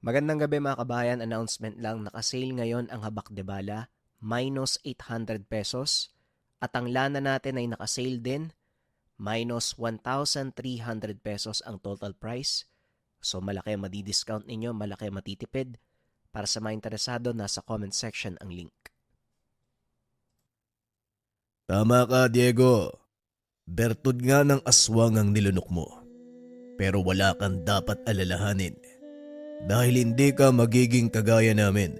Magandang gabi mga kabayan, announcement lang, naka-sale ngayon ang Habak de Bala, minus 800 pesos. At ang lana natin ay naka-sale din, minus 1,300 pesos ang total price. So malaki ang madi-discount ninyo, malaki ang matitipid. Para sa mga interesado, nasa comment section ang link. Tama ka, Diego. Bertud nga ng aswang ang nilunok mo. Pero wala kang dapat alalahanin. Dahil hindi ka magiging kagaya namin.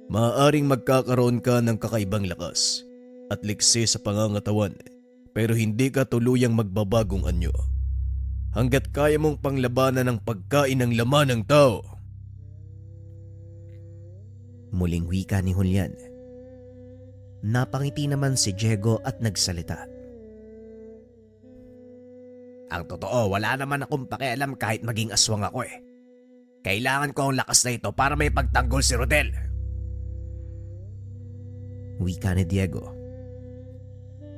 Maaaring magkakaroon ka ng kakaibang lakas at liksi sa pangangatawan, pero hindi ka tuluyang magbabagong anyo. Hanggat kaya mong panglabanan ang pagkain ng laman ng tao. Muling wika ni Julian. Napangiti naman si Diego at nagsalita. Ang totoo, wala naman akong pakialam kahit maging aswang ako eh. Kailangan ko ang lakas na ito para may pagtanggol si Rodel. Wika ni Diego.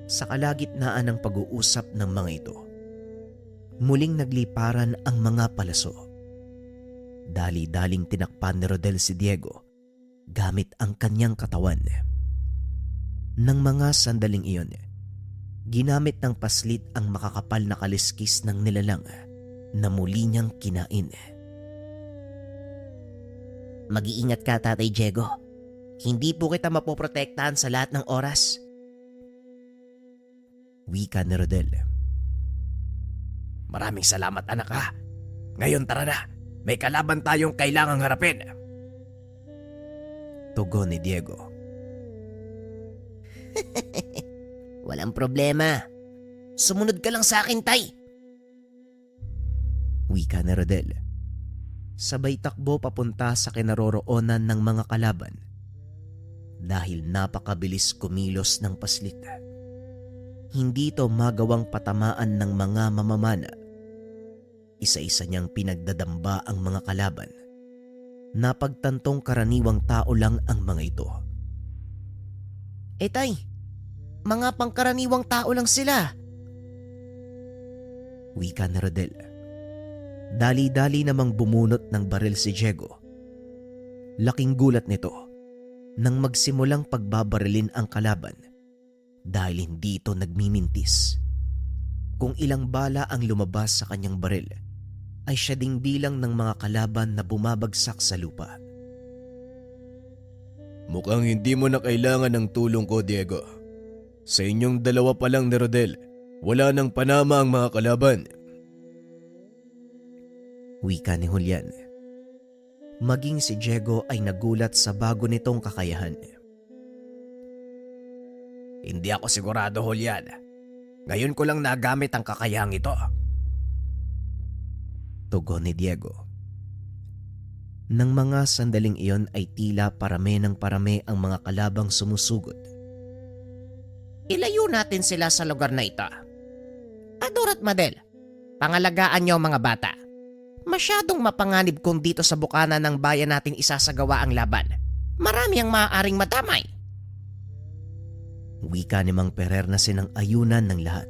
Sa kalagitnaan ng pag-uusap ng mga ito, muling nagliparan ang mga palaso. Dali-daling tinakpan ni Rodel si Diego gamit ang kanyang katawan. Nang mga sandaling iyon, ginamit ng paslit ang makakapal na kaliskis ng nilalang na muli niyang kinain. Mag-iingat ka, Tatay Diego. Hindi po kita mapoprotektahan sa lahat ng oras. Wika ni Rodel. Maraming salamat anak ha. Ngayon tara na. May kalaban tayong kailangang harapin. Tugon ni Diego. Walang problema. Sumunod ka lang sa akin, Tay. Wika ni Rodel. Sabay takbo papunta sa kinaroroonan ng mga kalaban dahil napakabilis kumilos ng paslit. Hindi ito magawang patamaan ng mga mamamana. Isa-isa niyang pinagdadamba ang mga kalaban. Napagtantong karaniwang tao lang ang mga ito. Tay, mga pangkaraniwang tao lang sila. Wika ni Rodel. Dali-dali namang bumunot ng baril si Diego. Laking gulat nito nang magsimulang pagbabarilin ang kalaban dahil hindi ito nagmimintis. Kung ilang bala ang lumabas sa kanyang baril, ay siya ding bilang ng mga kalaban na bumabagsak sa lupa. Mukhang hindi mo na kailangan ng tulong ko, Diego. Sa inyong dalawa pa lang ni Rodel, wala nang panama ang mga kalaban. Wika ni Julian. Maging si Diego ay nagulat sa bago nitong kakayahan. Hindi ako sigurado, Julian. Ngayon ko lang nagamit ang kakayahang ito. Tugon ni Diego. Nang mga sandaling iyon ay tila parame ng parame ang mga kalabang sumusugod. Ilayo natin sila sa lugar na ito. Ador at Madel, pangalagaan niyo ang mga bata. Masyadong mapanganib kung dito sa bukana ng bayan natin isasagawa ang laban. Marami ang maaaring madamay. Wika ni Mang Ferrer na sinang ayunan ng lahat.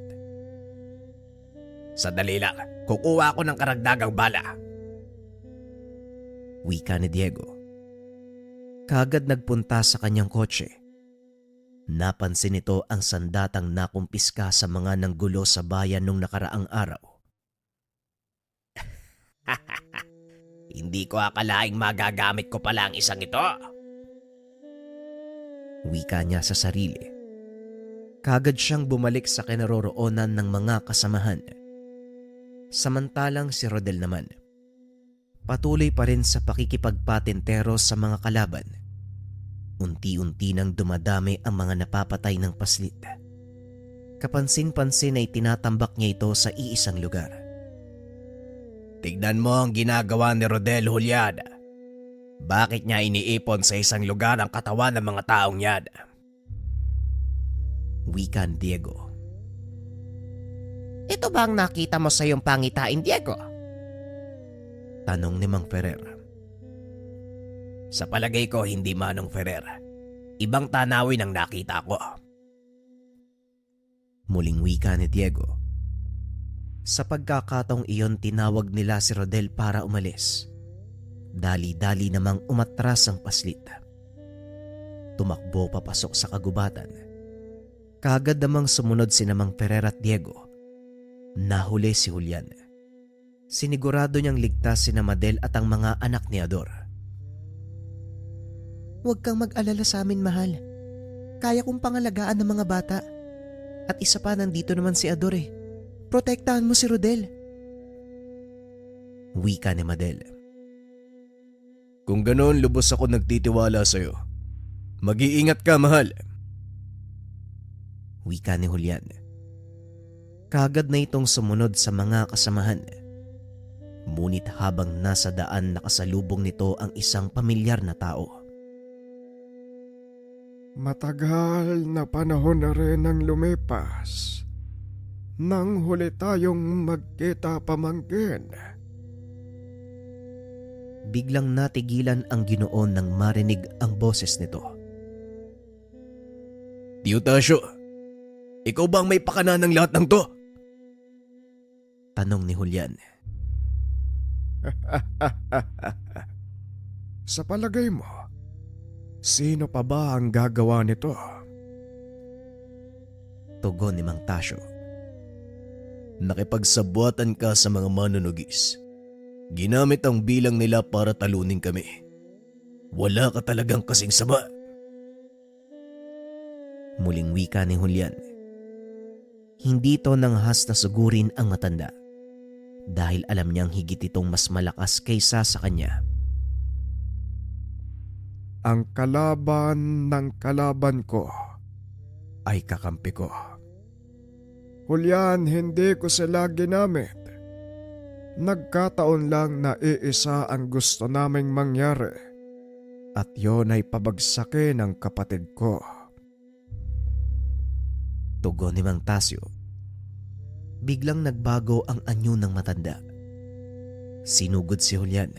Sandali lang, kukuha ako ng karagdagang bala. Wika ni Diego. Kagad nagpunta sa kanyang kotse. Napansin nito ang sandatang nakumpiska sa mga nanggulo sa bayan nung nakaraang araw. Hindi ko akalaing magagamit ko pala ang isang ito. Wika niya sa sarili. Kagad siyang bumalik sa kinaroroonan ng mga kasamahan. Samantalang si Rodel naman, patuloy pa rin sa pakikipagpatintero sa mga kalaban. Unti-unti nang dumadami ang mga napapatay ng paslit. Kapansin-pansin ay tinatambak niya ito sa iisang lugar. Tignan mo ang ginagawa ni Rodel, Julian. Bakit niya iniipon sa isang lugar ang katawan ng mga taong yan? Wika ni Diego. Ito ba ang nakita mo sa iyong pangitain, Diego? Tanong ni Mang Ferrer. Sa palagay ko, hindi Manong Ferrer. Ibang tanawin ang nakita ko. Muling wika ni Diego. Sa pagkakataong iyon tinawag nila si Rodel para umalis Dali-dali namang umatras ang paslit. Tumakbo papasok sa kagubatan. Kaagad namang sumunod si Mang Ferrer at Diego. Nahuli si Julian. Sinigurado niyang ligtas si Madel at ang mga anak ni Ador. Huwag kang mag-alala sa amin, mahal. Kaya kong pangalagaan ng mga bata. At isa pa, nandito naman si Ador eh. Protektahan mo si Rodel. Wika ni Madel. Kung ganoon, lubos ako nagtitiwala sa'yo. Mag-iingat ka, mahal. Wika ni Julian. Kaagad na itong sumunod sa mga kasamahan. Ngunit habang nasa daan, nakasalubong nito ang isang pamilyar na tao. Matagal na panahon na rin ang lumipas nang huli tayong magkita, pamangkin. Biglang natigilan ang Ginoon nang marinig ang boses nito. Diotasio, ikaw ba ang may pakana ng lahat ng to? Tanong ni Julian. Sa palagay mo, sino pa ba ang gagawa nito? Tugon ni Mang Tasio. Nakipagsabwatan ka sa mga manunugis. Ginamit ang bilang nila para talunin kami. Wala ka talagang kasing sama. Muling wika ni Julian. Hindi to nanghas na sugurin ang matanda dahil alam niyang higit itong mas malakas kaysa sa kanya. Ang kalaban ng kalaban ko ay kakampi ko. Julian, hindi ko sila ginamit. Nagkataon lang na iisa ang gusto naming mangyari at yon ay pabagsakin ang kapatid ko. Tugon ni Mang Tasio. Biglang nagbago ang anyo ng matanda. Sinugod si Julian.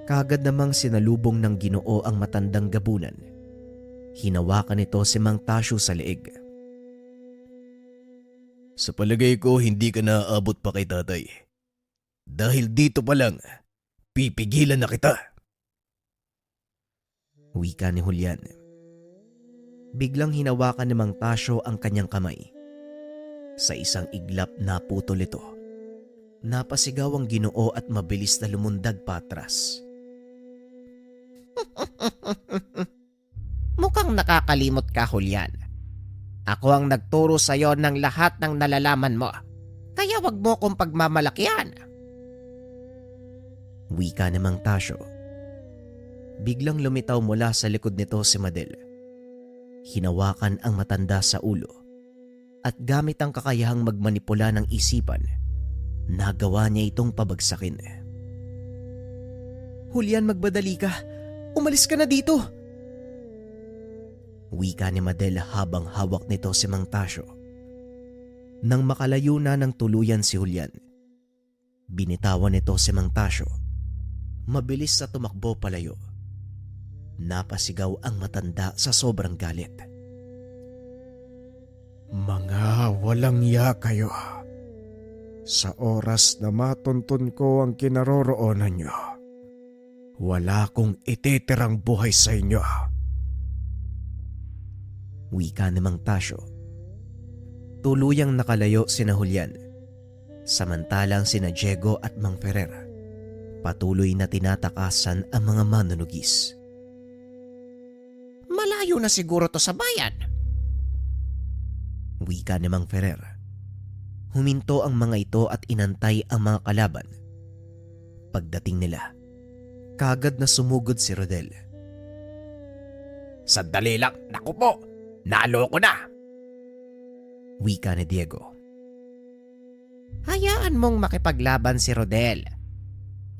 Kaagad namang sinalubong ng Ginoo ang matandang gabunan. Hinawakan nito si Mang Tasio sa leeg. Sa palagay ko, hindi ka naaabot pa kay tatay. Dahil dito pa lang, pipigilan na kita. Wika ni Julian. Biglang hinawakan ni Mang Tasio ang kanyang kamay. Sa isang iglap naputol ito. Napasigaw ang Ginoo at mabilis na lumundag patras. Mukhang nakakalimot ka, Julian. Ako ang nagturo sa iyo ng lahat ng nalalaman mo. Kaya wag mo kong pagmamalakyan. Wika ni Mang Tasio. Biglang lumitaw mula sa likod nito si Madel. Hinawakan ang matanda sa ulo at gamit ang kakayahang magmanipula ng isipan, nagawa niya itong pabagsakin. Julian, magbadali ka. Umalis ka na dito. Wika ni Madel habang hawak nito si Mang Tasio. Nang makalayo na ng tuluyan si Julian, binitawan nito si Mang Tasio. Mabilis na tumakbo palayo. Napasigaw ang matanda sa sobrang galit. Mga walang ya kayo. Sa oras na matuntun ko ang kinaroroonan nyo, wala kong ititirang buhay sa inyo. Wika ni Mang Tasio. Tuluyang nakalayo sina Julian, samantalang sina Diego at Mang Ferrer patuloy na tinatakasan ang mga manunugis. Malayo na siguro to sa bayan. Wika ni Mang Ferrer. Huminto ang mga ito at inantay ang mga kalaban. Pagdating nila, kaagad na sumugod si Rodel. Sandali lang, naku po. Naloko na. Wika ni Diego. Hayaan mong makipaglaban si Rodel.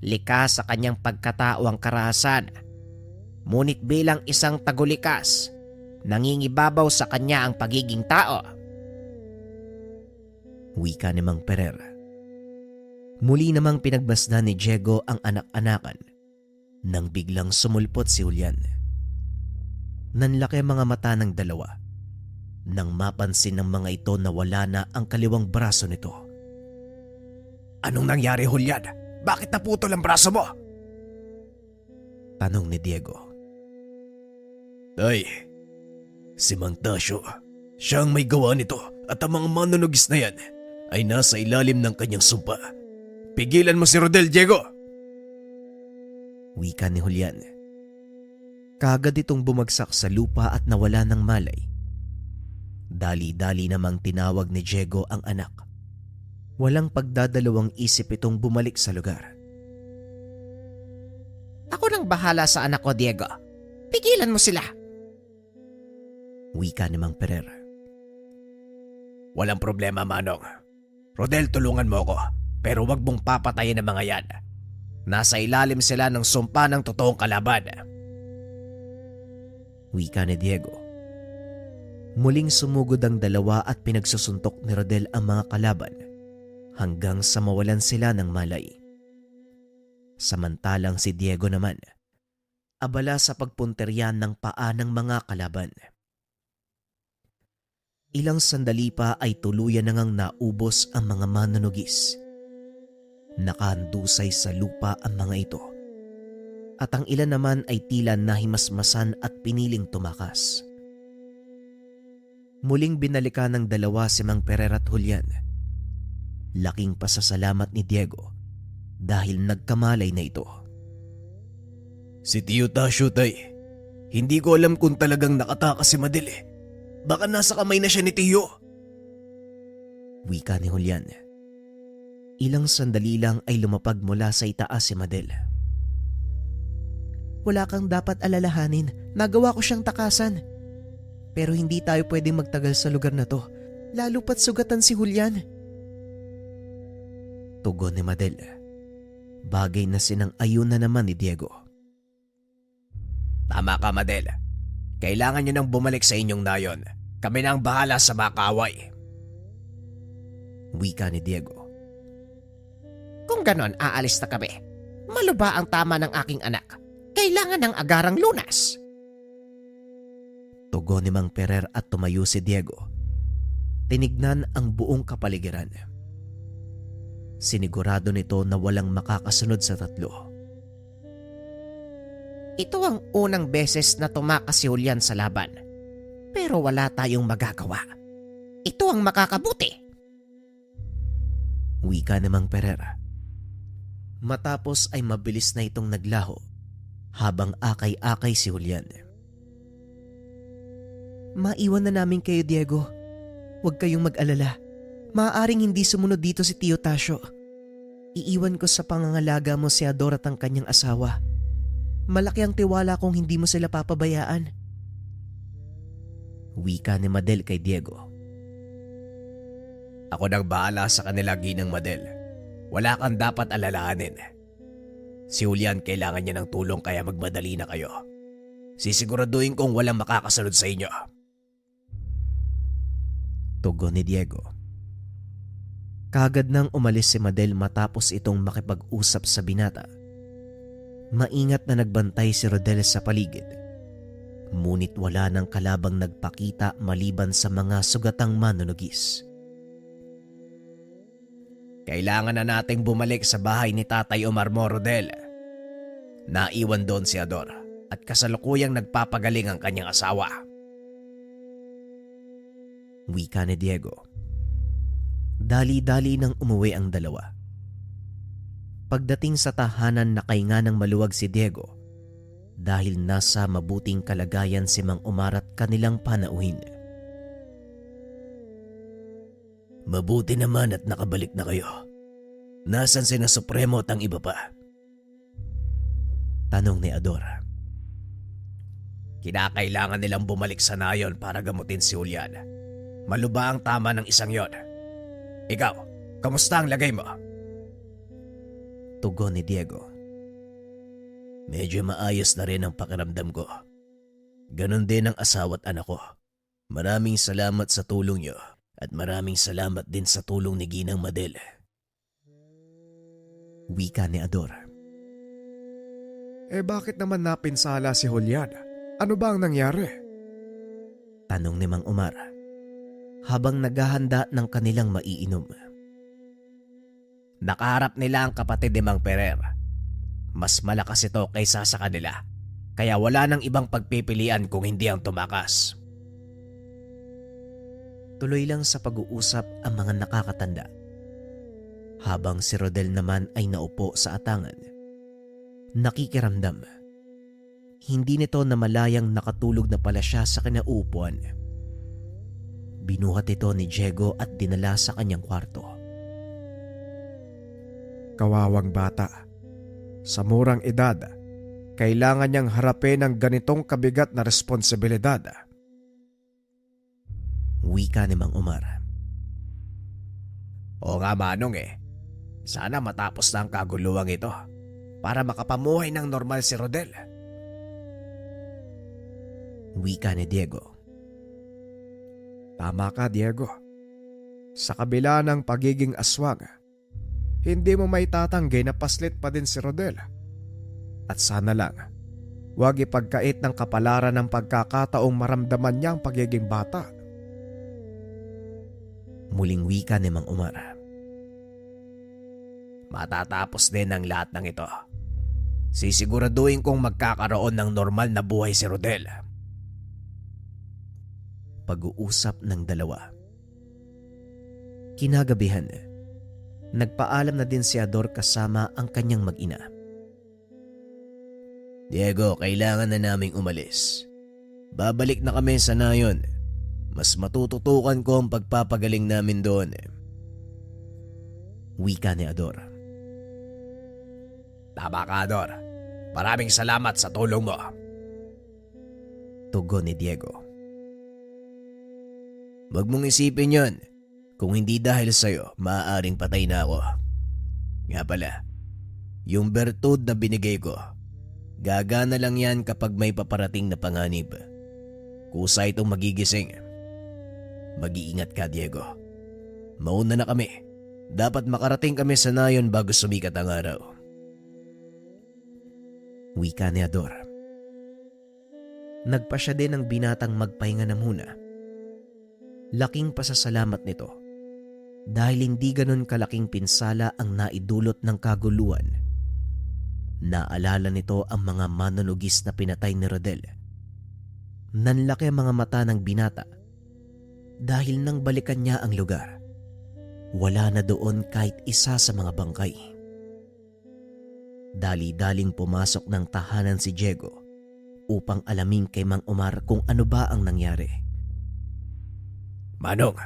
Likas sa kanyang pagkatao ang karahasan. Ngunit bilang isang tagulikas, nangingibabaw sa kanya ang pagiging tao. Wika ni Mang Ferrer. Muli namang pinagmasdan ni Diego ang anak-anakan nang biglang sumulpot si Julian. Nanlaki ang mga mata ng dalawa nang mapansin ng mga ito na wala na ang kaliwang braso nito. Anong nangyari, Julian? Bakit naputol ang braso mo? Tanong ni Diego. Tay, si Mang Tasyo, siya ang may gawa nito at ang mga manunugis na yan ay nasa ilalim ng kanyang sumpa. Pigilan mo si Rodel, Diego! Wika ni Julian. Kagad itong bumagsak sa lupa at nawala ng malay. Dali-dali namang tinawag ni Diego ang anak. Walang pagdadalawang isip itong bumalik sa lugar. Ako nang bahala sa anak ko, Diego. Pigilan mo sila. Wika ni Mang Perer. Walang problema, Manong. Rodel, tulungan mo ko, pero wag mong papatayin ang mga yan. Nasa ilalim sila ng sumpa ng totoong kalaban. Wika ni Diego. Muling sumugod ang dalawa at pinagsusuntok ni Rodel ang mga kalaban hanggang sa mawalan sila ng malay. Samantalang si Diego naman, abala sa pagpunteryan ng paa ng mga kalaban. Ilang sandali pa ay tuluyan na ngang naubos ang mga manunugis. Nakahandusay sa lupa ang mga ito. At ang ilan naman ay tila nahimasmasan at piniling tumakas. Muling binalikan ng dalawa si Mang Perer at Julian. Laking pasasalamat ni Diego dahil nagkamalay na ito. Si Tio Tasyo, tay. Hindi ko alam kung talagang nakatakas si Madel eh. Baka nasa kamay na siya ni Tio. Wika ni Julian. Ilang sandali lang ay lumapag mula sa itaas si Madel. Wala kang dapat alalahanin. Nagawa ko siyang takasan. Pero hindi tayo pwedeng magtagal sa lugar na to. Lalo pat sugatan si Julian. Tugon ni Madel. Bagay na sinang-ayon na naman ni Diego. Tama ka, Madel. Kailangan nyo nang bumalik sa inyong nayon. Kami na ang bahala sa mga kaaway. Wika ni Diego. Kung ganon, aalis na kami. Maluba ang tama ng aking anak. Kailangan ng agarang lunas. Tugon ni Mang Perer at tumayo si Diego. Tinignan ang buong kapaligiran. Sinigurado nito na walang makakasunod sa tatlo. Ito ang unang beses na tumakas si Julian sa laban. Pero wala tayong magagawa. Ito ang makakabuti. Wika ni Mang Perer. Matapos ay mabilis na itong naglaho habang akay-akay si Julian. Maiwan na namin kayo, Diego. Huwag kayong mag-alala. Maaaring hindi sumunod dito si Tio Tasyo. Iiwan ko sa pangangalaga mo si Ador at ang kanyang asawa. Malaki ang tiwala kung hindi mo sila papabayaan. Wika ni Madel kay Diego. Ako nang bahala sa kanila, Ginang Madel. Wala kang dapat alalahanin. Si Julian kailangan niya ng tulong kaya magmadali na kayo. Sisiguraduhin kong walang makakasunod sa inyo. Tugon ni Diego. Kagad nang umalis si Madel matapos itong makipag-usap sa binata. Maingat na nagbantay si Rodel sa paligid. Ngunit wala nang kalabang nagpakita maliban sa mga sugatang manunugis. Kailangan na nating bumalik sa bahay ni Tatay Omar mo, Rodel. Naiwan doon si Ador at kasalukuyang nagpapagaling ang kanyang asawa. Wika ni Diego. Dali-dali nang umuwi ang dalawa. Pagdating sa tahanan, nakahinga ng maluwag si Diego dahil nasa mabuting kalagayan si Mang Omar at kanilang panauhin. Mabuti naman at nakabalik na kayo. Nasaan si na Supremo at ang iba pa? Tanong ni Ador. Kinakailangan nilang bumalik sa nayon para gamutin si Julian. Maluba ang tama ng isang yon. Ikaw, kamusta ang lagay mo? Tugon ni Diego. Medyo maayos na rin ang pakiramdam ko. Ganon din ang asawa at anak ko. Maraming salamat sa tulong niyo at maraming salamat din sa tulong ni Ginang Madel. Wika ni Ador. Bakit naman napinsala si Julian? Ano ba ang nangyari? Tanong ni Mang Omar habang naghahanda ng kanilang maiinom. Nakaharap nila ang kapatid ni Mang Perer. Mas malakas ito kaysa sa kanila, kaya wala nang ibang pagpipilian kung hindi ang tumakas. Tuloy lang sa pag-uusap ang mga nakakatanda. Habang si Rodel naman ay naupo sa atangan, nakikiramdam. Hindi nito namalayang nakatulog na pala siya sa kinaupuan. Binuhat ito ni Diego at dinala sa kanyang kwarto. Kawawang bata. Sa murang edad, kailangan niyang harapin ang ganitong kabigat na responsibilidad. Wika ni Mang Omar. Oo nga Manong sana matapos na ang kaguluhang ito para makapamuhay ng normal si Rodel. Wika ni Diego. Tama ka, Diego. Sa kabila ng pagiging aswang, hindi mo may tatanggi na paslit pa din si Rodel. At sana lang, huwag ipagkait ng kapalaran ng pagkakataong maramdaman niya ang pagiging bata. Muling wika ni Mang Omar. Matatapos din ang lahat ng ito. Sisiguraduhin kong magkakaroon ng normal na buhay si Rodel. Pag-uusap ng dalawa. Kinagabihan, nagpaalam na din si Ador kasama ang kanyang mag-ina. Diego, kailangan na naming umalis. Babalik na kami sa nayon. Mas matututukan ko ang pagpapagaling namin doon. Wika ni Ador. Tama ka, Ador. Maraming salamat sa tulong mo. Tugon ni Diego. Huwag mong isipin yon. Kung hindi dahil sa'yo, maaaring patay na ako. Nga pala, yung bertud na binigay ko, gagana lang yan kapag may paparating na panganib. Kusa itong magigising. Mag-iingat ka, Diego. Mauna na kami. Dapat makarating kami sa nayon bago sumikat ang araw. Wika ni Ador. Nagpasya din ang binatang magpahinga na muna. Laking pasasalamat nito dahil hindi ganon kalaking pinsala ang naidulot ng kaguluhan. Naalala nito ang mga manunugis na pinatay ni Rodel. Nanlaki ang mga mata ng binata dahil nang balikan niya ang lugar, wala na doon kahit isa sa mga bangkay. Dali-daling pumasok ng tahanan si Diego upang alamin kay Mang Omar kung ano ba ang nangyari. Manong,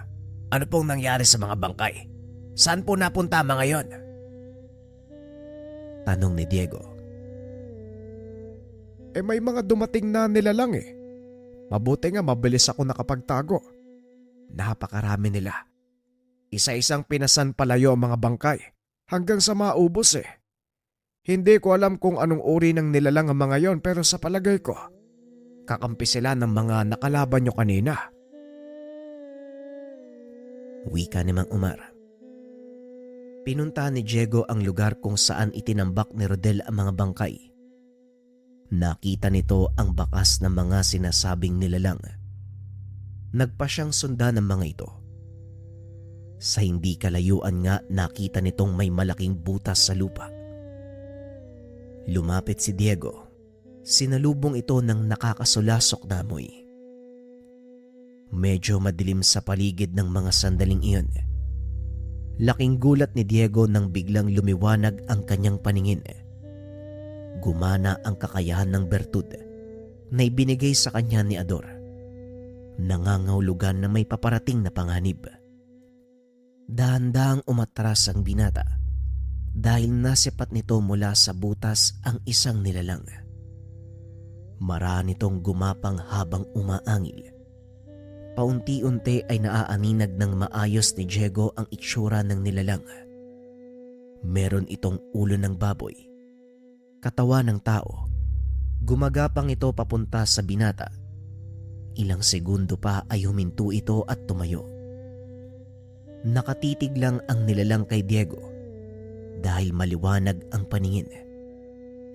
ano pong nangyari sa mga bangkay? Saan po napunta mga yon? Tanong ni Diego. May mga dumating na nilalang . Mabuti nga mabilis ako nakapagtago. Napakarami nila. Isa-isang pinasan palayo ang mga bangkay hanggang sa maubos . Hindi ko alam kung anong uri ng nilalang ang mga yon pero sa palagay ko, kakampi sila ng mga nakalaban nyo kanina. Wika ni Mang Omar. Pinunta ni Diego ang lugar kung saan itinambak ni Rodel ang mga bangkay. Nakita nito ang bakas ng mga sinasabing nilalang. Nagpa siyang sundan ng mga ito. Sa hindi kalayuan nga nakita nitong may malaking butas sa lupa. Lumapit si Diego. Sinalubong ito ng nakakasulasok na amoy. Medyo madilim sa paligid ng mga sandaling iyon. Laking gulat ni Diego nang biglang lumiwanag ang kanyang paningin. Gumana ang kakayahan ng bertud na ibinigay sa kanya ni Ador. Nangangahulugan na may paparating na panganib. Dahan-dahang umatras ang binata dahil nasipat nito mula sa butas ang isang nilalang. Mara nitong gumapang habang umaangil. Paunti-unti ay naaaninag ng maayos ni Diego ang itsura ng nilalang. Meron itong ulo ng baboy, katawan ng tao. Gumagapang ito papunta sa binata. Ilang segundo pa ay huminto ito at tumayo. Nakatitig lang ang nilalang kay Diego dahil maliwanag ang paningin.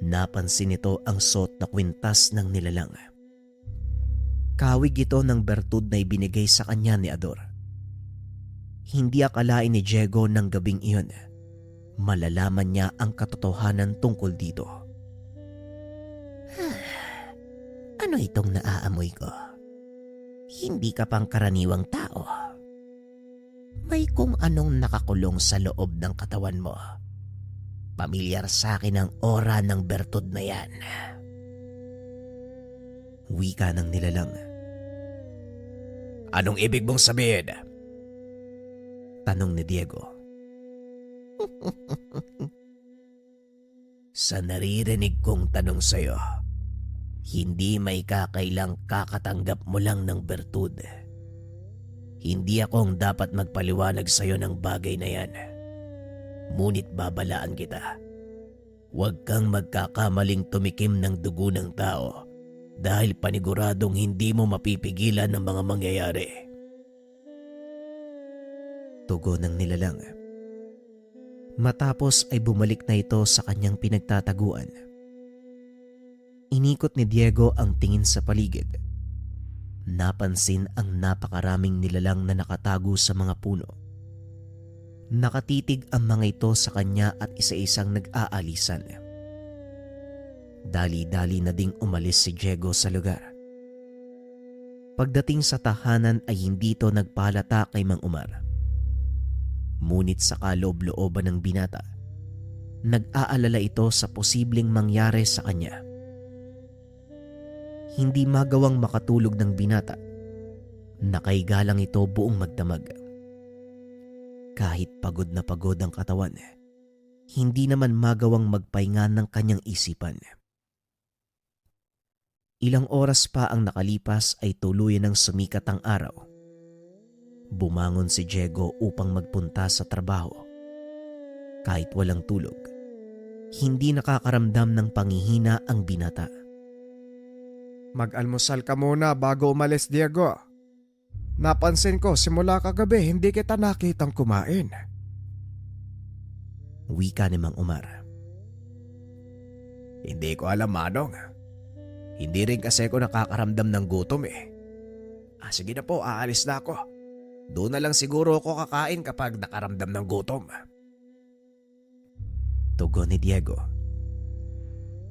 Napansin nito ang suot na kwintas ng nilalang. Kawig ito ng bertud na ibinigay sa kanya ni Ador. Hindi akalain ni Diego ng gabing iyon. malalaman niya ang katotohanan tungkol dito. Ano itong naaamoy ko? Hindi ka pang karaniwang tao. May kung anong nakakulong sa loob ng katawan mo. Pamilyar sa akin ang aura ng Bertud na yan. Wika ng nilalang. Anong ibig mong sabihin? Tanong ni Diego. Sa naririnig kong tanong sa'yo, hindi may kakailang kakatanggap mo lang ng bertud. Hindi ako ang dapat magpaliwanag sa'yo ng bagay na yan. Ngunit babalaan kita. Huwag kang magkakamaling tumikim ng dugo ng tao dahil paniguradong hindi mo mapipigilan ang mga mangyayari. Tugon ng nilalang. Matapos ay bumalik na ito sa kanyang pinagtataguan. Inikot ni Diego ang tingin sa paligid. Napansin ang napakaraming nilalang na nakatago sa mga puno. Nakatitig ang mga ito sa kanya at isa-isang nag-aalisan. Dali-dali na ding umalis si Diego sa lugar. Pagdating sa tahanan ay hindi ito nagpalata kay Mang Umar. Ngunit sa kaloob-looban ng binata, nag-aalala ito sa posibleng mangyari sa kanya. Hindi magawang makatulog ng binata. Nakaiga lang ito buong magdamag. Kahit pagod na pagod ang katawan, hindi naman magawang magpahinga ng kanyang isipan. Ilang oras pa ang nakalipas ay tuluyan ng sumikat ang araw. Bumangon si Diego upang magpunta sa trabaho. Kahit walang tulog, hindi nakakaramdam ng panghihina ang binata. Mag-almusal ka muna bago umalis, Diego. Napansin ko simula kagabi hindi kita nakitang kumain. Wika ni Mang Umar. Hindi ko alam, Manong. Hindi rin kasi ako nakakaramdam ng gutom eh. Sige na po, aalis na ako. Doon na lang siguro ako kakain kapag nakaramdam ng gutom. Tugon ni Diego.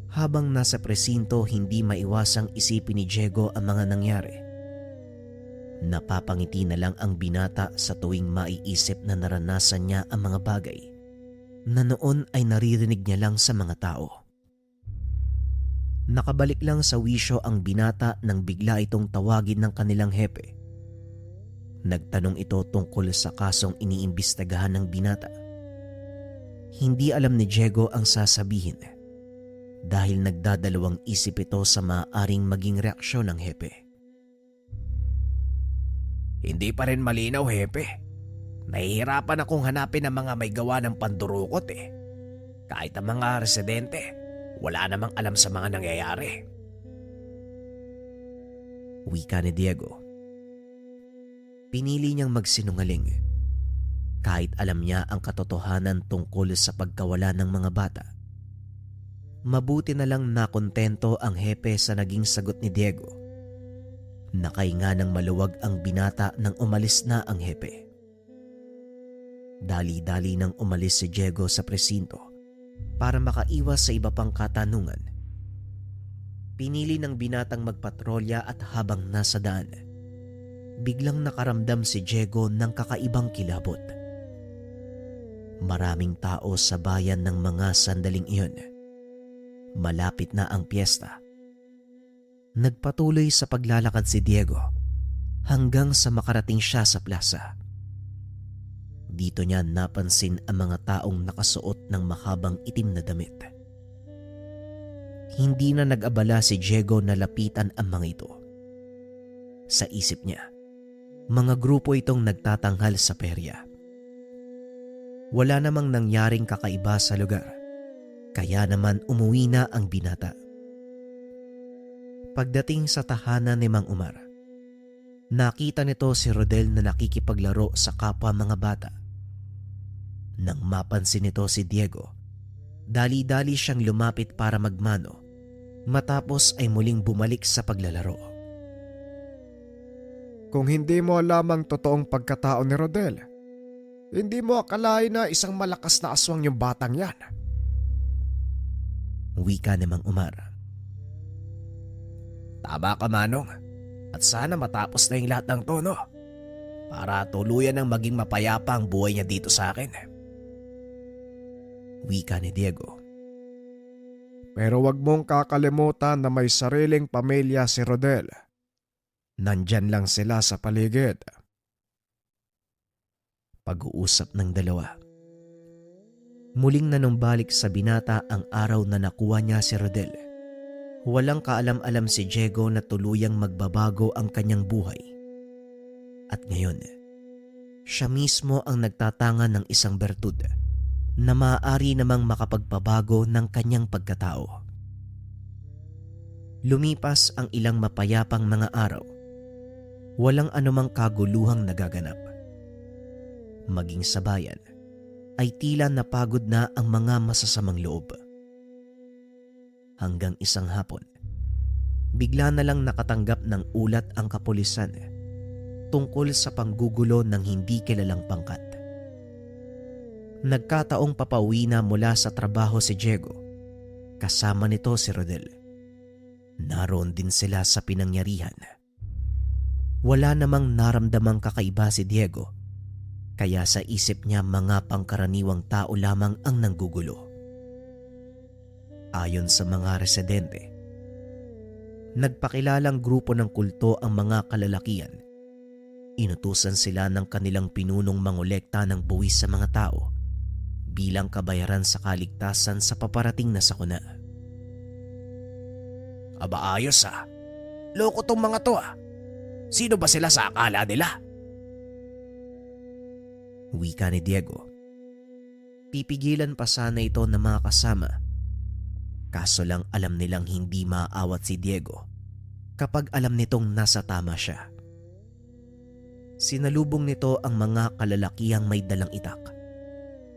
Habang nasa presinto, hindi maiwasang isipin ni Diego ang mga nangyari. Napapangiti na lang ang binata sa tuwing maiisip na naranasan niya ang mga bagay na noon ay naririnig niya lang sa mga tao. Nakabalik lang sa wisyo ang binata nang bigla itong tawagin ng kanilang hepe. Nagtanong ito tungkol sa kasong iniimbestagahan ng binata. Hindi alam ni Diego ang sasabihin dahil nagdadalawang isip ito sa maaaring maging reaksyon ng hepe. Hindi pa rin malinaw, Hepe. Nahihirapan akong hanapin ang mga may gawa ng pandurukot eh. Kahit ang mga residente, wala namang alam sa mga nangyayari. Wika ni Diego. Pinili niyang magsinungaling kahit alam niya ang katotohanan tungkol sa pagkawala ng mga bata. Mabuti na lang nakontento ang hepe sa naging sagot ni Diego. Nakahinga ng maluwag ang binata nang umalis na ang hepe. Dali-dali nang umalis si Diego sa presinto para makaiwas sa iba pang katanungan. Pinili ng binatang magpatrolya at habang nasa daan, biglang nakaramdam si Diego ng kakaibang kilabot. Maraming tao sa bayan ng mga sandaling iyon. Malapit na ang piyesta. Nagpatuloy sa paglalakad si Diego hanggang sa makarating siya sa plaza. Dito niya napansin ang mga taong nakasuot ng mahabang itim na damit. Hindi na nag-abala si Diego na lapitan ang mga ito. Sa isip niya, mga grupo itong nagtatanghal sa perya. Wala namang nangyaring kakaiba sa lugar, kaya naman umuwi na ang binata. Pagdating sa tahanan ni Mang Umar, nakita nito si Rodel na nakikipaglaro sa kapwa mga bata. Nang mapansin nito si Diego, dali-dali siyang lumapit para magmano, matapos ay muling bumalik sa paglalaro. Kung hindi mo alam ang totoong pagkatao ni Rodel, Hindi mo akalain na isang malakas na aswang yung batang yan. Wika ni Mang Umar. Tama ka, Manong. At sana matapos na yung lahat ng tono para tuluyan ng maging mapayapa ang buhay niya dito sa akin. Wika ni Diego. Pero wag mong kakalimutan na may sariling pamilya si Rodel. Nandyan lang sila sa paligid. Pag-uusap ng dalawa. Muling nanumbalik sa binata ang araw na nakuha niya si Rodel. Walang kaalam-alam si Diego na tuluyang magbabago ang kanyang buhay. At ngayon, siya mismo ang nagtatanga ng isang bertud na maaari namang makapagpabago ng kanyang pagkatao. Lumipas ang ilang mapayapang mga araw. Walang anumang kaguluhang nagaganap. Maging sa bayan ay tila napagod na ang mga masasamang loob. Hanggang isang hapon, bigla na lang nakatanggap ng ulat ang kapulisan tungkol sa panggugulo ng hindi kilalang pangkat. Nagkataong papauwi na mula sa trabaho si Diego. Kasama nito si Rodel. Naroon din sila sa pinangyarihan. Wala namang naramdamang kakaiba si Diego, kaya sa isip niya mga pangkaraniwang tao lamang ang nanggugulo. Ayon sa mga residente, nagpakilalang grupo ng kulto ang mga kalalakian. Inutusan sila ng kanilang pinunong mangolekta ng buwis sa mga tao bilang kabayaran sa kaligtasan sa paparating na sakuna. Aba ayos ah. Loko tong mga to ah. Sino ba sila sa akala nila? Wika ni Diego. Pipigilan pa sana ito ng mga kasama. Kaso lang alam nilang hindi maaawat si Diego kapag alam nitong nasa tama siya. Sinalubong nito ang mga kalalakihang may dalang itak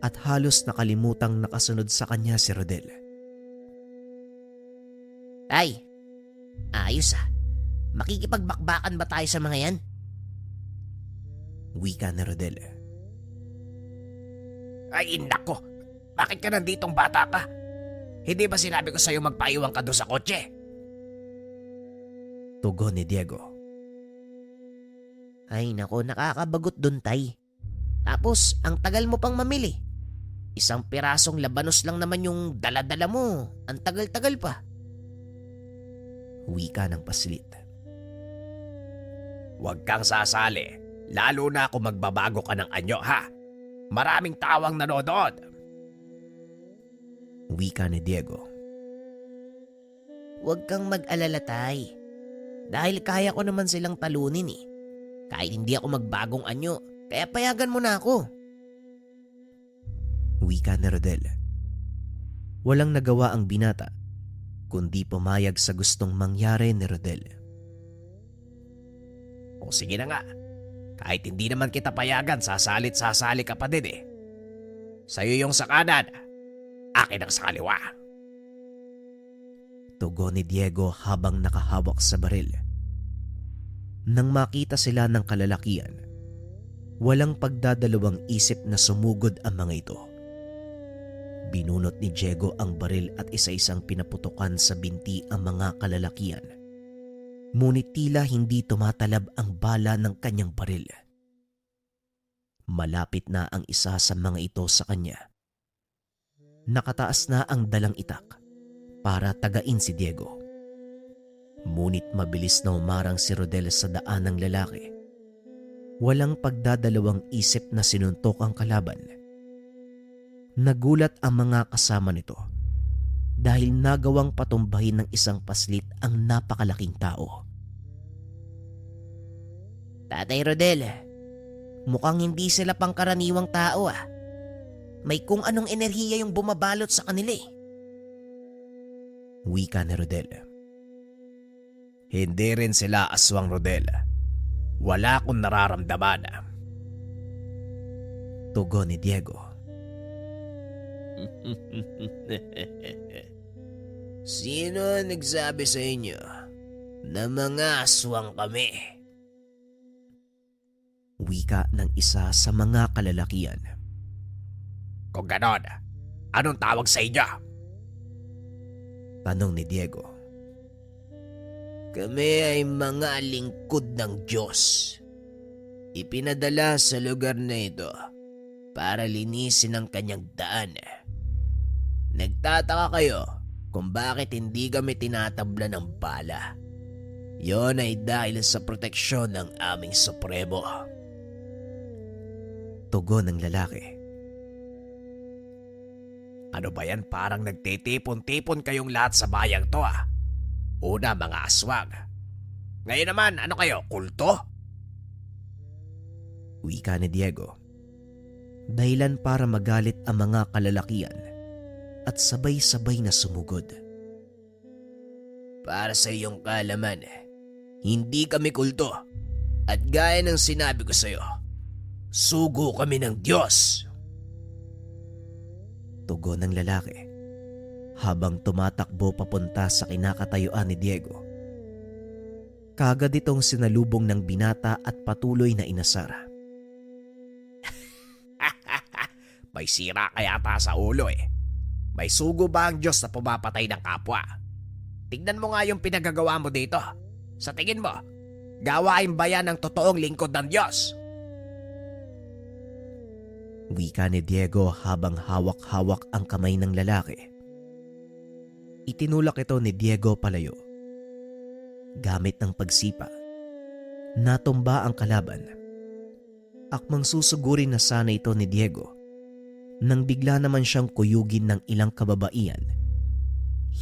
at halos nakalimutang nakasunod sa kanya si Rodel. Tay, ayos ah. Makikipagbakbakan ba tayo sa mga yan? Wika ni Rodel. Ay nako, bakit ka nanditong bata ka? Hindi ba sinabi ko sa'yo magpaiwan ka doon sa kotse? Tugon ni Diego. Ay nako, nakakabagot dun tay. Tapos, ang tagal mo pang mamili. Isang pirasong labanos lang naman yung dala-dala mo. Ang tagal-tagal pa. Wika ng paslit. Huwag kang sasali, lalo na kung magbabago ka ng anyo ha. Maraming tawang nanonood. Wika ni Diego. Huwag kang mag-alala tay. Dahil kaya ko naman silang talunin eh. Kahit hindi ako magbagong anyo, kaya payagan mo na ako. Wika ni Rodel. Walang nagawa ang binata, kundi pumayag sa gustong mangyari ni Rodel. O sige na nga, kahit hindi naman kita payagan, sasali ka pa din eh. Sa'yo yung sa kanan, akin ang sa kaliwa. Tugon ni Diego habang nakahawak sa baril. Nang makita sila ng kalalakian, walang pagdadalawang isip na sumugod ang mga ito. Binunot ni Diego ang baril at isa-isang pinaputukan sa binti ang mga kalalakian. Ngunit tila hindi tumatalab ang bala ng kanyang baril. Malapit na ang isa sa mga ito sa kanya. Nakataas na ang dalang itak para tagain si Diego. Ngunit mabilis na umarang si Rodel sa daan ng lalaki. Walang pagdadalawang isip na sinuntok ang kalaban. Nagulat ang mga kasama nito dahil nagawang patumbahin ng isang paslit ang napakalaking tao. Tatay Rodel, mukhang hindi sila pangkaraniwang tao ah. May kung anong enerhiya yung bumabalot sa kanila eh. Wika ni Rodel. Hindi rin sila aswang, Rodel. Wala akong nararamdaman. Tugon ni Diego. Sino nagsabi sa inyo na mga aswang kami? Wika ng isa sa mga kalalakian. Kung ganon, anong tawag sa inyo? Tanong ni Diego. Kami ay mga lingkod ng Diyos. Ipinadala sa lugar na ito para linisin ang kanyang daan. Nagtataka kayo kung bakit hindi kami tinatabla ng bala. Yon ay dahil sa proteksyon ng aming Supremo. Tugon ng lalaki. Ano ba yan, parang nagtitipon-tipon kayong lahat sa bayang to ah. Una, mga aswang. Ngayon naman, ano kayo, kulto? Wika ni Diego. Dahilan para magalit ang mga kalalakian at sabay-sabay na sumugod. Para sa iyong kaalaman, hindi kami kulto. At gaya ng sinabi ko sa iyo, sugo kami ng Diyos. Tugon ng lalaki habang tumatakbo papunta sa kinakatayuan ni Diego. Kagad itong sinalubong ng binata at patuloy na inasar. May sira kaya ata sa ulo eh. May sugo ba ang Diyos na pumapatay ng kapwa? Tignan mo nga yung pinagagawa mo dito. Sa tingin mo, gawain ba yan ng totoong lingkod ng Diyos? Wika ni Diego habang hawak-hawak ang kamay ng lalaki. Itinulak ito ni Diego palayo. Gamit ng pagsipa, natumba ang kalaban. Akmang susugurin na sana ito ni Diego nang bigla naman siyang kuyugin ng ilang kababaihan.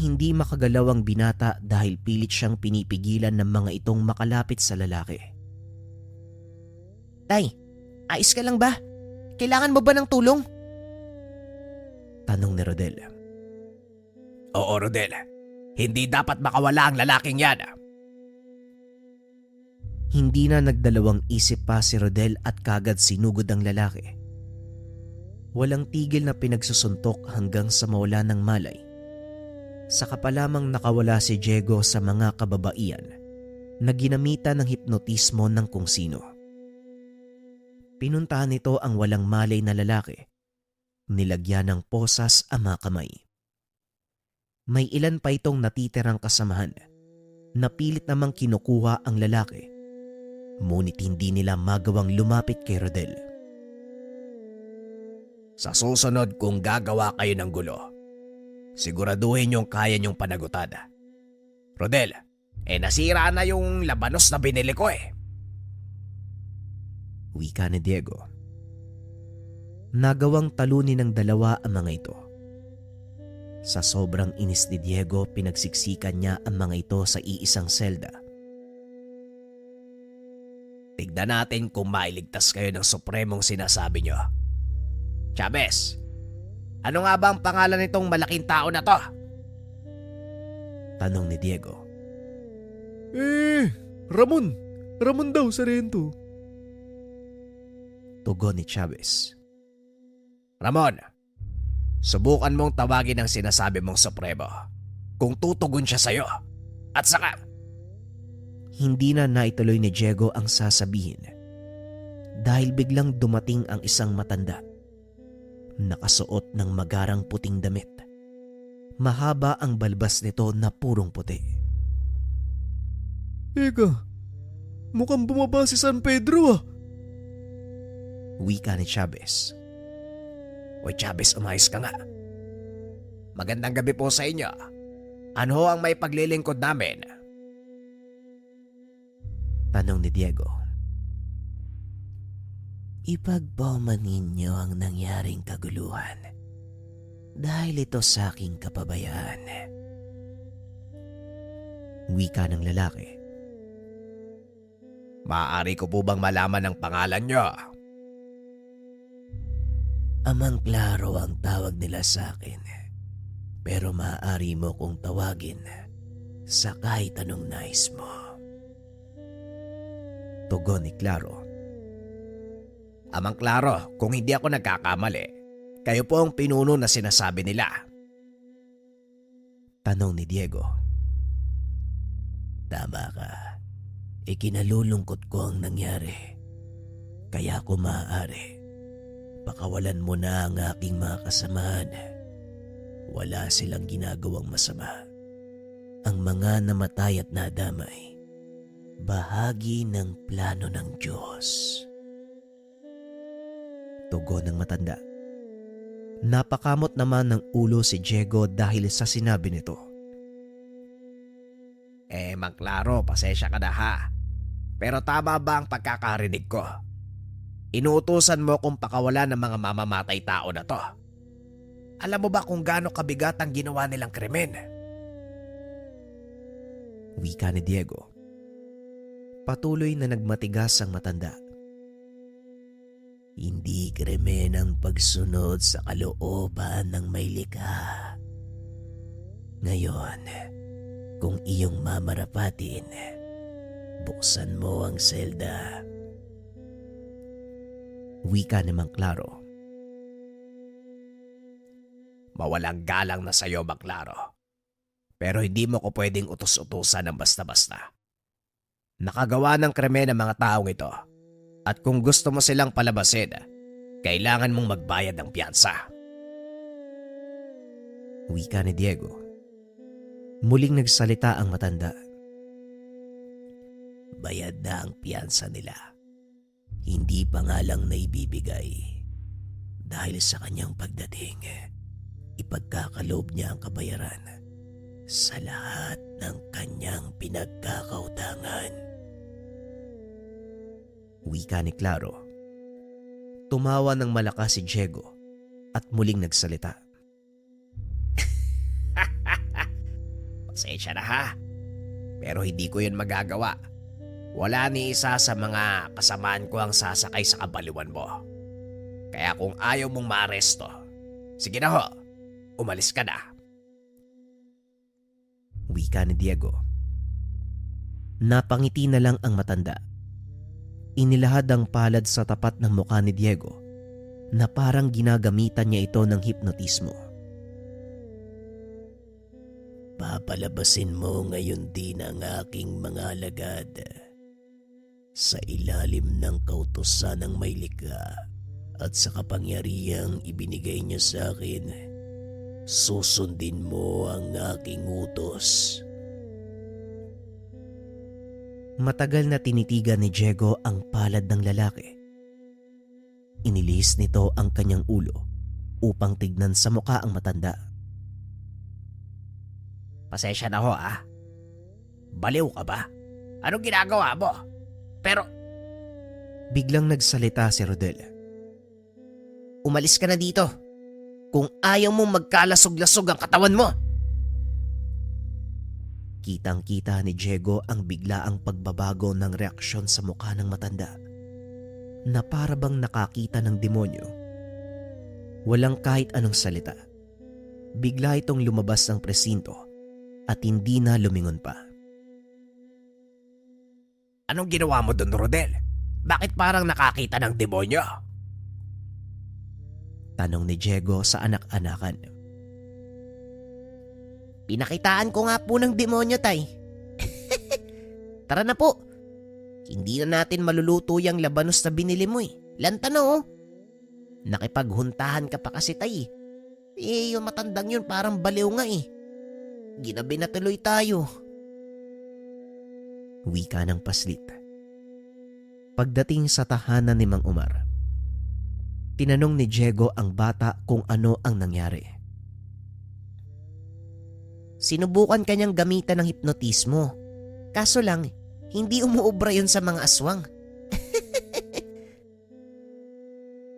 Hindi makagalaw ang binata dahil pilit siyang pinipigilan ng mga itong makalapit sa lalaki. Tay, ayos ka lang ba? Kailangan mo ba ng tulong? Tanong ni Rodel. Oo, Rodel. Hindi dapat makawala ang lalaking yan. Hindi na nagdalawang isip pa si Rodel at kagad sinugod ang lalaki. Walang tigil na pinagsusuntok hanggang sa mawala ng malay. Saka pa lamang nakawala si Diego sa mga kababaihan na ginamitan ng hipnotismo ng kung sino. Pinuntahan nito ang walang malay na lalaki. Nilagyan ng posas ang mga kamay. May ilan pa itong natitirang kasamahan. Napilit namang kinukuha ang lalaki. Ngunit hindi nila magawang lumapit kay Rodel. Sa susunod kung gagawa kayo ng gulo, siguraduhin yung kaya nyong panagutan. Rodel, nasira na yung labanos na binili ko eh. Wika ni Diego. Nagawang talunin ng dalawa ang mga ito. Sa sobrang inis ni Diego, pinagsiksikan niya ang mga ito sa iisang selda. Tignan natin kung mailigtas kayo ng supremong sinasabi nyo. Chavez, ano nga ba ang pangalan nitong malaking tao na to? Tanong ni Diego. Ramon. Ramon daw, Sarento. Tugon ni Chavez. Ramon, subukan mong tawagin ang sinasabi mong supremo kung tutugon siya sa'yo. At saka, Hindi na naituloy ni Diego ang sasabihin dahil biglang dumating ang isang matanda. Nakasuot ng magarang puting damit. Mahaba ang balbas nito na purong puti. Eka, mukhang bumaba si San Pedro ah. Wika ni Chavez. Oy Chavez, umayos ka nga. Magandang gabi po sa inyo. Ano ho ang may paglilingkod namin? Tanong ni Diego. Ipagpauman ninyo ang nangyaring kaguluhan dahil ito sa aking kapabayaan. Wika ng lalaki. Maaari ko po bang malaman ang pangalan nyo? Amang Klaro ang tawag nila sa akin, pero maaari mo kong tawagin sa kahit anong nais mo. Tugon ni Klaro. Amang Klaro, kung hindi ako nagkakamali, kayo po ang pinuno na sinasabi nila. Tanong ni Diego. Tama ka. Ikinalulungkot ko ang nangyari. Kaya kung maaari, pakawalan mo na ang aking mga kasamahan. Wala silang ginagawang masama. Ang mga namatay at nadamay, bahagi ng plano ng Diyos. Tugon ng matanda. Napakamot naman ng ulo si Diego dahil sa sinabi nito. Magklaro, pasensya ka na ha. Pero tama ba ang pagkakarinig ko? Inuutusan mo kung pakawalan ng mga mamamatay tao na to. Alam mo ba kung gaano kabigat ang ginawa nilang krimen? Wika ni Diego. Patuloy na nagmatigas ang matanda. Hindi krimen ang pagsunod sa kalooban ng may likha. Ngayon, kung iyong mamarapatin, buksan mo ang selda. Wika ni Mang Claro. Mawalang galang na sa'yo, Maklaro. Pero hindi mo ko pwedeng utos-utusan ng basta-basta. Nakagawa ng krimen ang mga taong ito. At kung gusto mo silang palabasin, kailangan mong magbayad ng piyansa. Wika ni Diego. Muling nagsalita ang matanda. Bayad na ang piyansa nila. Hindi pa nga lang naibibigay. Dahil sa kanyang pagdating, ipagkakaloob niya ang kabayaran sa lahat ng kanyang pinagkakautangan. Wika ni Claro. Tumawa ng malakas si Diego at muling nagsalita. Pasensya na ha. Pero hindi ko yun magagawa. Wala ni isa sa mga kasamaan ko ang sasakay sa kabaliwan mo. Kaya kung ayaw mong maaresto, sige na ho, umalis ka na. Wika ni Diego. Napangiti na lang ang matanda. Inilahad ang palad sa tapat ng mukha ni Diego na parang ginagamitan niya ito ng hipnotismo. Papalabasin mo ngayon din ang aking mga alagad. Sa ilalim ng kautusan ng may likha at sa kapangyarihang ibinigay niya sa akin, susundin mo ang aking utos. Matagal na tinitigan ni Diego ang palad ng lalaki. Inilihis nito ang kanyang ulo upang tignan sa mukha ang matanda. Pasensya na ho ah. Baliw ka ba? Anong ginagawa mo? Pero Biglang nagsalita si Rodel. umalis ka na dito. Kung ayaw mong magkalasog-lasog ang katawan mo. Kitang-kita ni Diego ang biglaang pagbabago ng reaksyon sa mukha ng matanda na para bang nakakita ng demonyo. Walang kahit anong salita. Bigla itong lumabas ng presinto at hindi na lumingon pa. Anong ginawa mo doon, Rodel? Bakit parang nakakita ng demonyo? Tanong ni Diego sa anak-anakan. Pinakitaan ko nga po ng demonyo, tay. Tara na po. Hindi na natin maluluto yung labanos na binili mo eh. Lanta na oh. Nakipaghuntahan ka pa kasi, tay. Yung matandang yun parang baliw nga eh. Ginabi na tuloy tayo. Wika ng paslit. Pagdating sa tahanan ni Mang Umar, tinanong ni Diego ang bata kung ano ang nangyari. Sinubukan kanyang gamitan ng hipnotismo. Kaso lang, hindi umuobra yun sa mga aswang.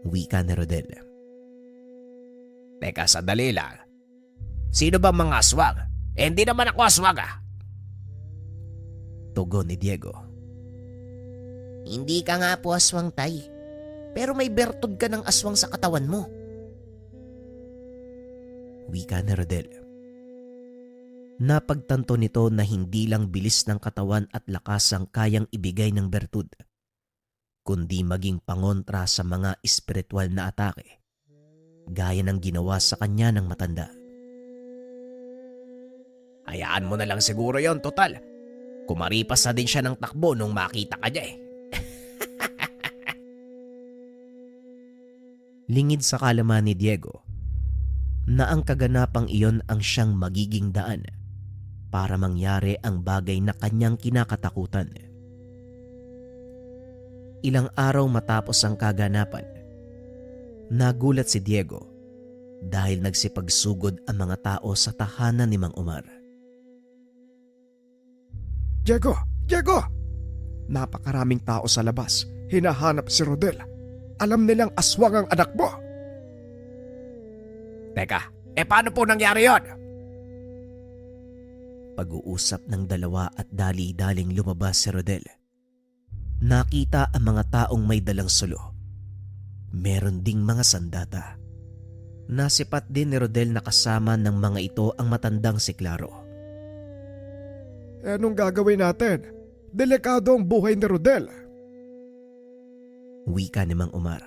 Wika ni Rodel. Teka, sandali lang. Sino ba mga aswang? Hindi naman ako aswang ah. Tugon ni Diego. Hindi ka nga po aswang, tay. Pero may bertod ka ng aswang sa katawan mo. Wika ni Rodel. Napagtanto nito na hindi lang bilis ng katawan at lakas ang kayang ibigay ng bertud, kundi maging pangontra sa mga espiritual na atake, gaya ng ginawa sa kanya ng matanda. Hayaan mo na lang siguro yon, total. Kumaripas na din siya ng takbo nung makita ka niya eh. Lingid sa kalaman ni Diego na ang kaganapang iyon ang siyang magiging daan para mangyari ang bagay na kanyang kinakatakutan. Ilang araw matapos ang kaganapan, nagulat si Diego dahil nagsipagsugod ang mga tao sa tahanan ni Mang Omar. Diego! Diego! Napakaraming tao sa labas. Hinahanap si Rodel. Alam nilang aswang ang anak mo. Teka, paano po nangyari yon? Pag-uusap ng dalawa at dali-daling lumabas si Rodel. Nakita ang mga taong may dalang sulo. Meron ding mga sandata. Nasipat din ni Rodel na kasama ng mga ito ang matandang si Claro. Anong gagawin natin? Delikado ang buhay ni Rodel. Wika ni Mang Omar.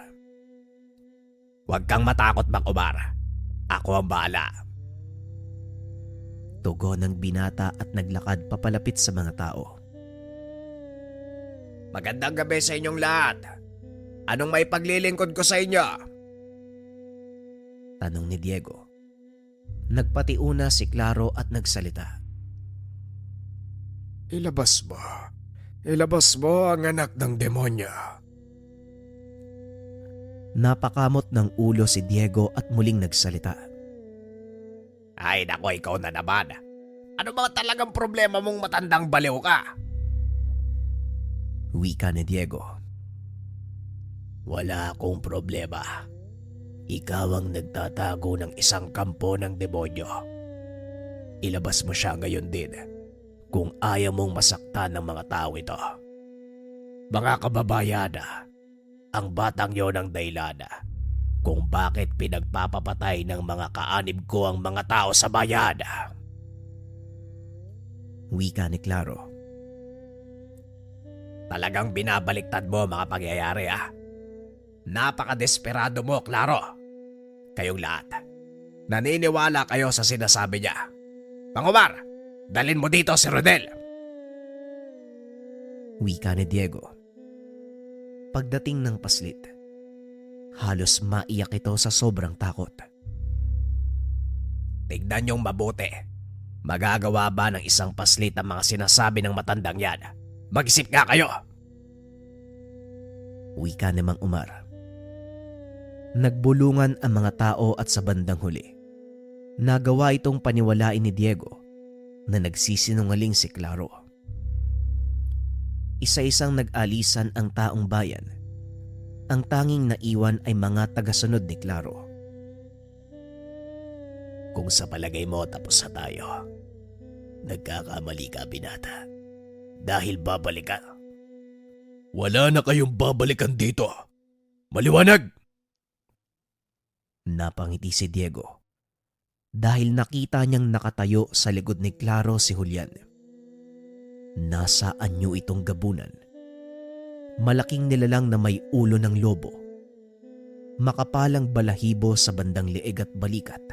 Huwag kang matakot, Mang Omar. Ako ang bahala. Tugon ng binata at naglakad papalapit sa mga tao. Magandang gabi sa inyong lahat. Anong may paglilingkod ko sa inyo? Tanong ni Diego. Nagpatiuna si Claro at nagsalita. Ilabas mo. Ilabas mo ang anak ng demonyo. Napakamot ng ulo si Diego at muling nagsalita. Ay nako, ikaw na naman. Ano ba talagang problema mong matandang baliw ka? Wika ni Diego. Wala akong problema. Ikaw ang nagtatago ng isang kampo ng demonyo. Ilabas mo siya ngayon din kung ayaw mong masaktan ng mga tao ito. Mga kababayan, ang batang yon ang dahilan kung bakit pinagpapapatay ng mga kaanib ko ang mga tao sa bayan. Wika ni Claro. Talagang binabaliktad mo mga pangyayari Napaka-desperado mo, Claro. Kayong lahat. Naniniwala kayo sa sinasabi niya. Mang Omar, dalhin mo dito si Rodel. Wika ni Diego. Pagdating ng paslit, halos maiyak ito sa sobrang takot. Tignan niyong mabuti. Magagawa ba ng isang paslit ang mga sinasabi ng matandang yan? Mag-isip nga kayo. Wika ni Mang Omar. Nagbulungan ang mga tao at sa bandang huli, nagawa itong paniwalain ni Diego na nagsisinungaling si Claro. Isa-isang nag-alisan ang taong bayan. Ang tanging naiwan ay mga tagasunod ni Claro. Kung sa palagay mo tapos na tayo, nagkakamali ka, binata. Dahil babalik ka. Wala na kayong babalikan dito. Maliwanag! Napangiti si Diego dahil nakita niyang nakatayo sa likod ni Claro si Julian. Nasa anyo itong gabunan. Malaking nilalang na may ulo ng lobo. Makapalang balahibo sa bandang leeg at balikat.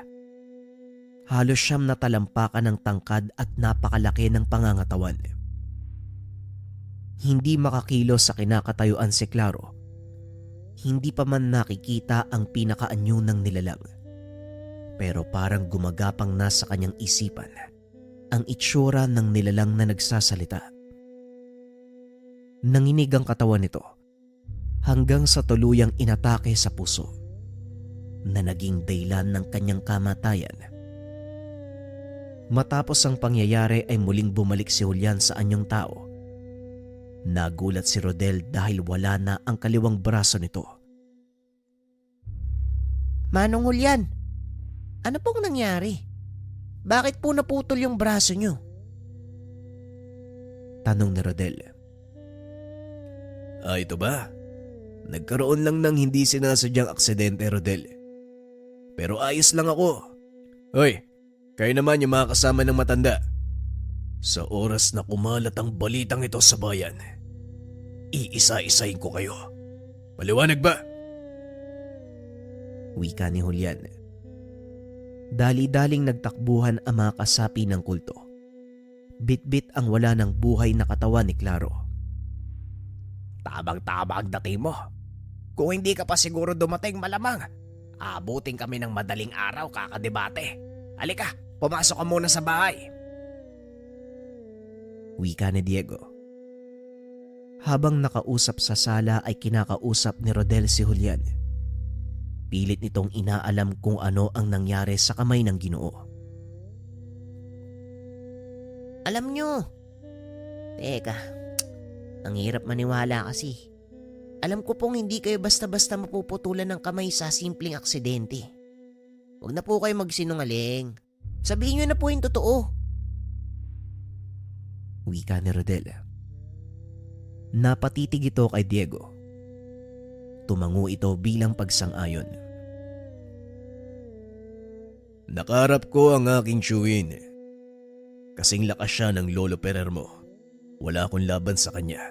Halos siyam na talampakan ng tangkad at napakalaki ng pangangatawan. Hindi makakilos sa kinakatayuan si Claro. Hindi pa man nakikita ang pinakaanyo ng nilalang. Pero parang gumagapang na sa kanyang isipan ang itsura ng nilalang na nagsasalita. Nanginig ang katawan nito hanggang sa tuluyang inatake sa puso na naging dahilan ng kanyang kamatayan. Matapos ang pangyayari ay muling bumalik si Julian sa anyong tao. Nagulat si Rodel dahil wala na ang kaliwang braso nito. Manong Julian, ano pong nangyari? Bakit po naputol yung braso niyo? Tanong ni Rodel. Ito ba? Nagkaroon lang ng hindi sinasadyang aksidente, Rodel. Pero ayos lang ako. Hoy, kayo naman yung mga kasama ng matanda. Sa oras na kumalat ang balitang ito sa bayan, iisa-isahin ko kayo. Maliwanag ba? Wika ni Julian. Dali-daling nagtakbuhan ang mga kasapi ng kulto. Bit-bit ang wala ng buhay na katawan ni Claro. Tamang-tama ang dating mo. Kung hindi ka pa siguro dumating malamang, aabutin kami ng madaling araw kakadebate. Halika, pumasok ka muna sa bahay. Wika ni Diego. Habang nakausap sa sala ay kinakausap ni Rodel si Julian. Pilit nitong inaalam kung ano ang nangyari sa kamay ng Ginoo. Alam nyo, teka, ang hirap maniwala kasi. Alam ko pong hindi kayo basta-basta mapuputulan ng kamay sa simpleng aksidente. Huwag na po kayo magsinungaling. Sabihin nyo na po yung totoo. Wika ni Rodel. Napatitig ito kay Diego. Tumango ito bilang pagsang-ayon. Nakarap ko ang aking tiyuhin. Kasing lakas siya ng lolo Perer mo. Wala akong laban sa kanya.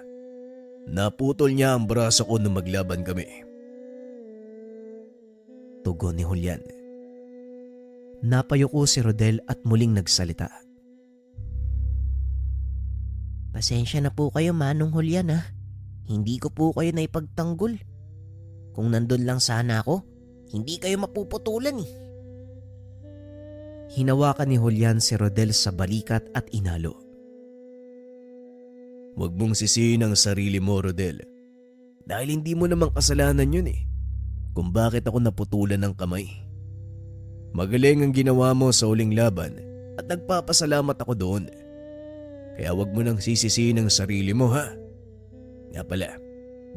Naputol niya ang braso ko nung maglaban kami. Tugon ni Julian. Napayuko si Rodel at muling nagsalita. Pasensya na po kayo Manong Julian ha. Hindi ko po kayo naipagtanggol. Kung nandun lang sana ako, hindi kayo mapuputulan eh. Hinawakan ni Julian si Rodel sa balikat at inalo. Huwag mong sisihin ang sarili mo, Rodel. Dahil hindi mo namang kasalanan yun eh. Kung bakit ako naputulan ng kamay. Magaling ang ginawa mo sa uling laban at nagpapasalamat ako doon. Kaya huwag mo nang sisisihin ang sarili mo ha. Nga pala,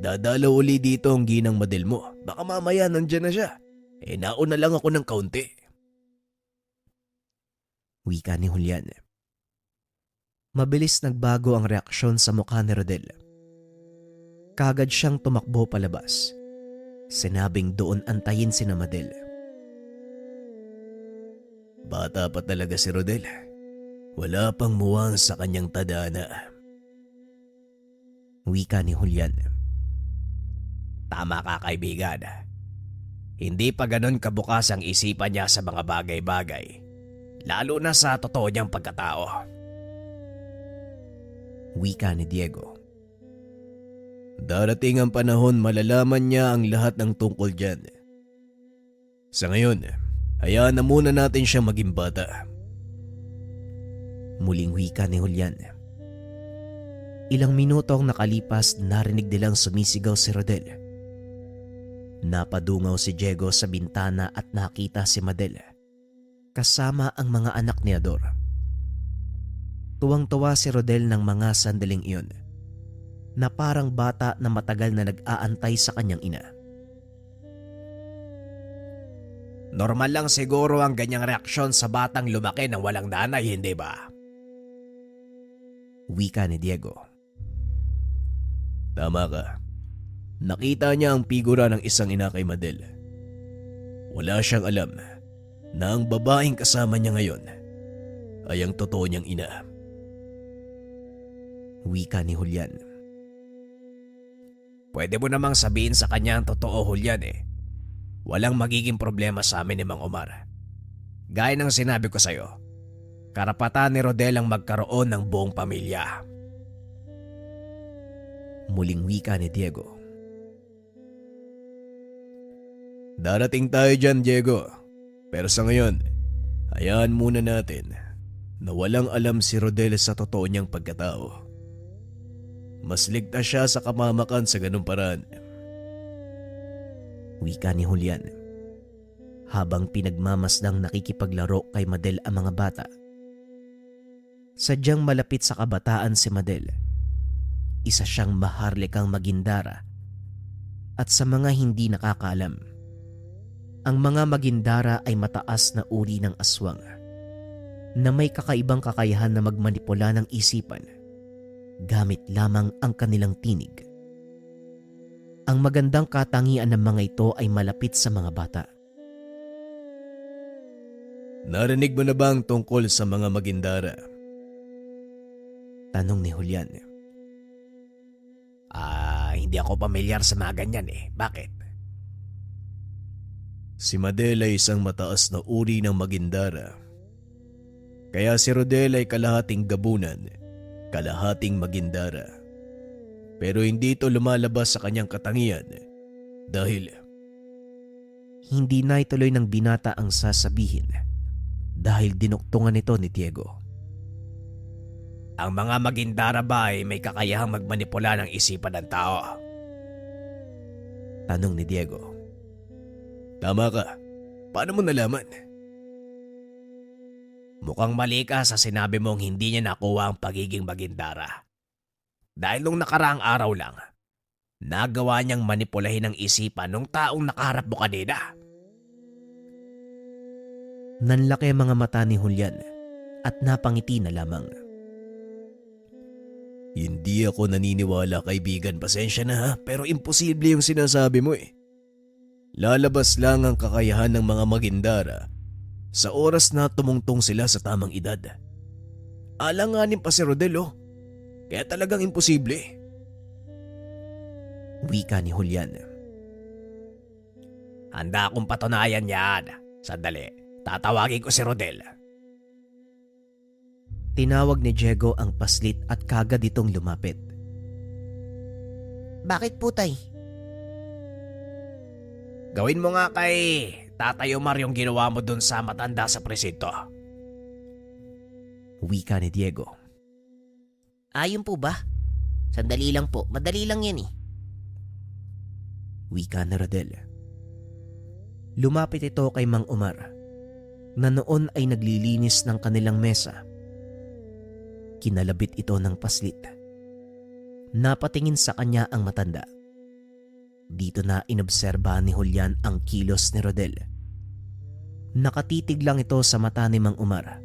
dadalaw uli dito ang ginang Madel mo. Baka mamaya nandyan na siya. Nauna lang ako ng kaunti. Wika ni Julian. Mabilis nagbago ang reaksyon sa mukha ni Rodel. Kagad siyang tumakbo palabas. Sinabing doon antayin si Madel. Bata pa talaga si Rodel. Wala pang muwang sa kanyang tadhana. Wika ni Julian. Tama ka kaibigan. Hindi pa ganon kabukas ang isipan niya sa mga bagay-bagay. Lalo na sa totoo niyang pagkatao. Wika ni Diego. Darating ang panahon malalaman niya ang lahat ng tungkol dyan. Sa ngayon, hayaan na muna natin siyang maging bata. Muling wika ni Julian. Ilang minuto ang nakalipas, narinig nilang sumisigaw si Rodel. Napadungaw si Diego sa bintana at nakita si Madel. Kasama ang mga anak ni Ador. Tuwang-tuwa si Rodel ng mga sandaling iyon, na parang bata na matagal na nag-aantay sa kanyang ina. Normal lang siguro ang ganyang reaksyon sa batang lumaki ng walang nanay, hindi ba? Wika ni Diego. Tama ka. Nakita niya ang figura ng isang ina kay Madel. Wala siyang alam na ang babaeng kasama niya ngayon ay ang totoo niyang ina. Wika ni Julian. Pwede mo namang sabihin sa kanya ang totoo, Julian eh. Walang magiging problema sa amin ni Mang Omar. Gaya ng sinabi ko sa'yo, karapatan ni Rodel ang magkaroon ng buong pamilya. Muling wika ni Diego. Darating tayo dyan, Diego. Pero sa ngayon, hayaan muna natin na walang alam si Rodel sa totoo niyang pagkatao. Mas ligtas siya sa kamamakan sa ganung paraan. Wika ni Julian. Habang pinagmamasdang nakikipaglaro kay Madel ang mga bata. Sadyang malapit sa kabataan si Madel. Isa siyang maharlikang magindara. At sa mga hindi nakakaalam, ang mga magindara ay mataas na uri ng aswang na may kakaibang kakayahan na magmanipula ng isipan gamit lamang ang kanilang tinig. Ang magandang katangian ng mga ito ay malapit sa mga bata. Narinig mo na ba ang tungkol sa mga magindara? Tanong ni Julian. Hindi ako pamilyar sa mga ganyan eh. Bakit? Si Madel ay isang mataas na uri ng magindara. Kaya si Rodel ay kalahating gabunan, kalahating magindara. Pero hindi ito lumalabas sa kanyang katangian Dahil Hindi na ituloy ng binata ang sasabihin dahil dinuktungan ito ni Diego. ang mga magindara ba ay may kakayahang magmanipula ng isipan ng tao? Tanong ni Diego. Tama ka. Paano mo nalaman? Mukhang mali ka sa sinabi mong hindi niya nakuha ang pagiging magindara. Dahil nung nakaraang araw lang, nagawa niyang manipulahin ang isipan ng taong nakaharap mo kanina. Nanlaki ang mga mata ni Julian at napangiti na lamang. Hindi ako naniniwala, kaibigan. Pasensya na ha, pero imposible yung sinasabi mo eh. Lalabas lang ang kakayahan ng mga magindara sa oras na tumungtong sila sa tamang edad. Alanganin pa si Rodel oh. Kaya talagang imposible. Wika ni Julian. Handa akong patunayan yan. Sandali, tatawagin ko si Rodel. Tinawag ni Diego ang paslit at kagad itong lumapit. Bakit po, tay? Gawin mo nga kay Tatay Omar yung ginawa mo dun sa matanda sa presinto. Wika ni Diego. Ayun po ba? Sandali lang po, madali lang yan eh. Wika ni Rodel. Lumapit ito kay Mang Omar na noon ay naglilinis ng kanilang mesa. Kinalabit ito ng paslit. Napatingin sa kanya ang matanda. Dito na inobserba ni Julian ang kilos ni Rodel. Nakatitig lang ito sa mata ni Mang Omar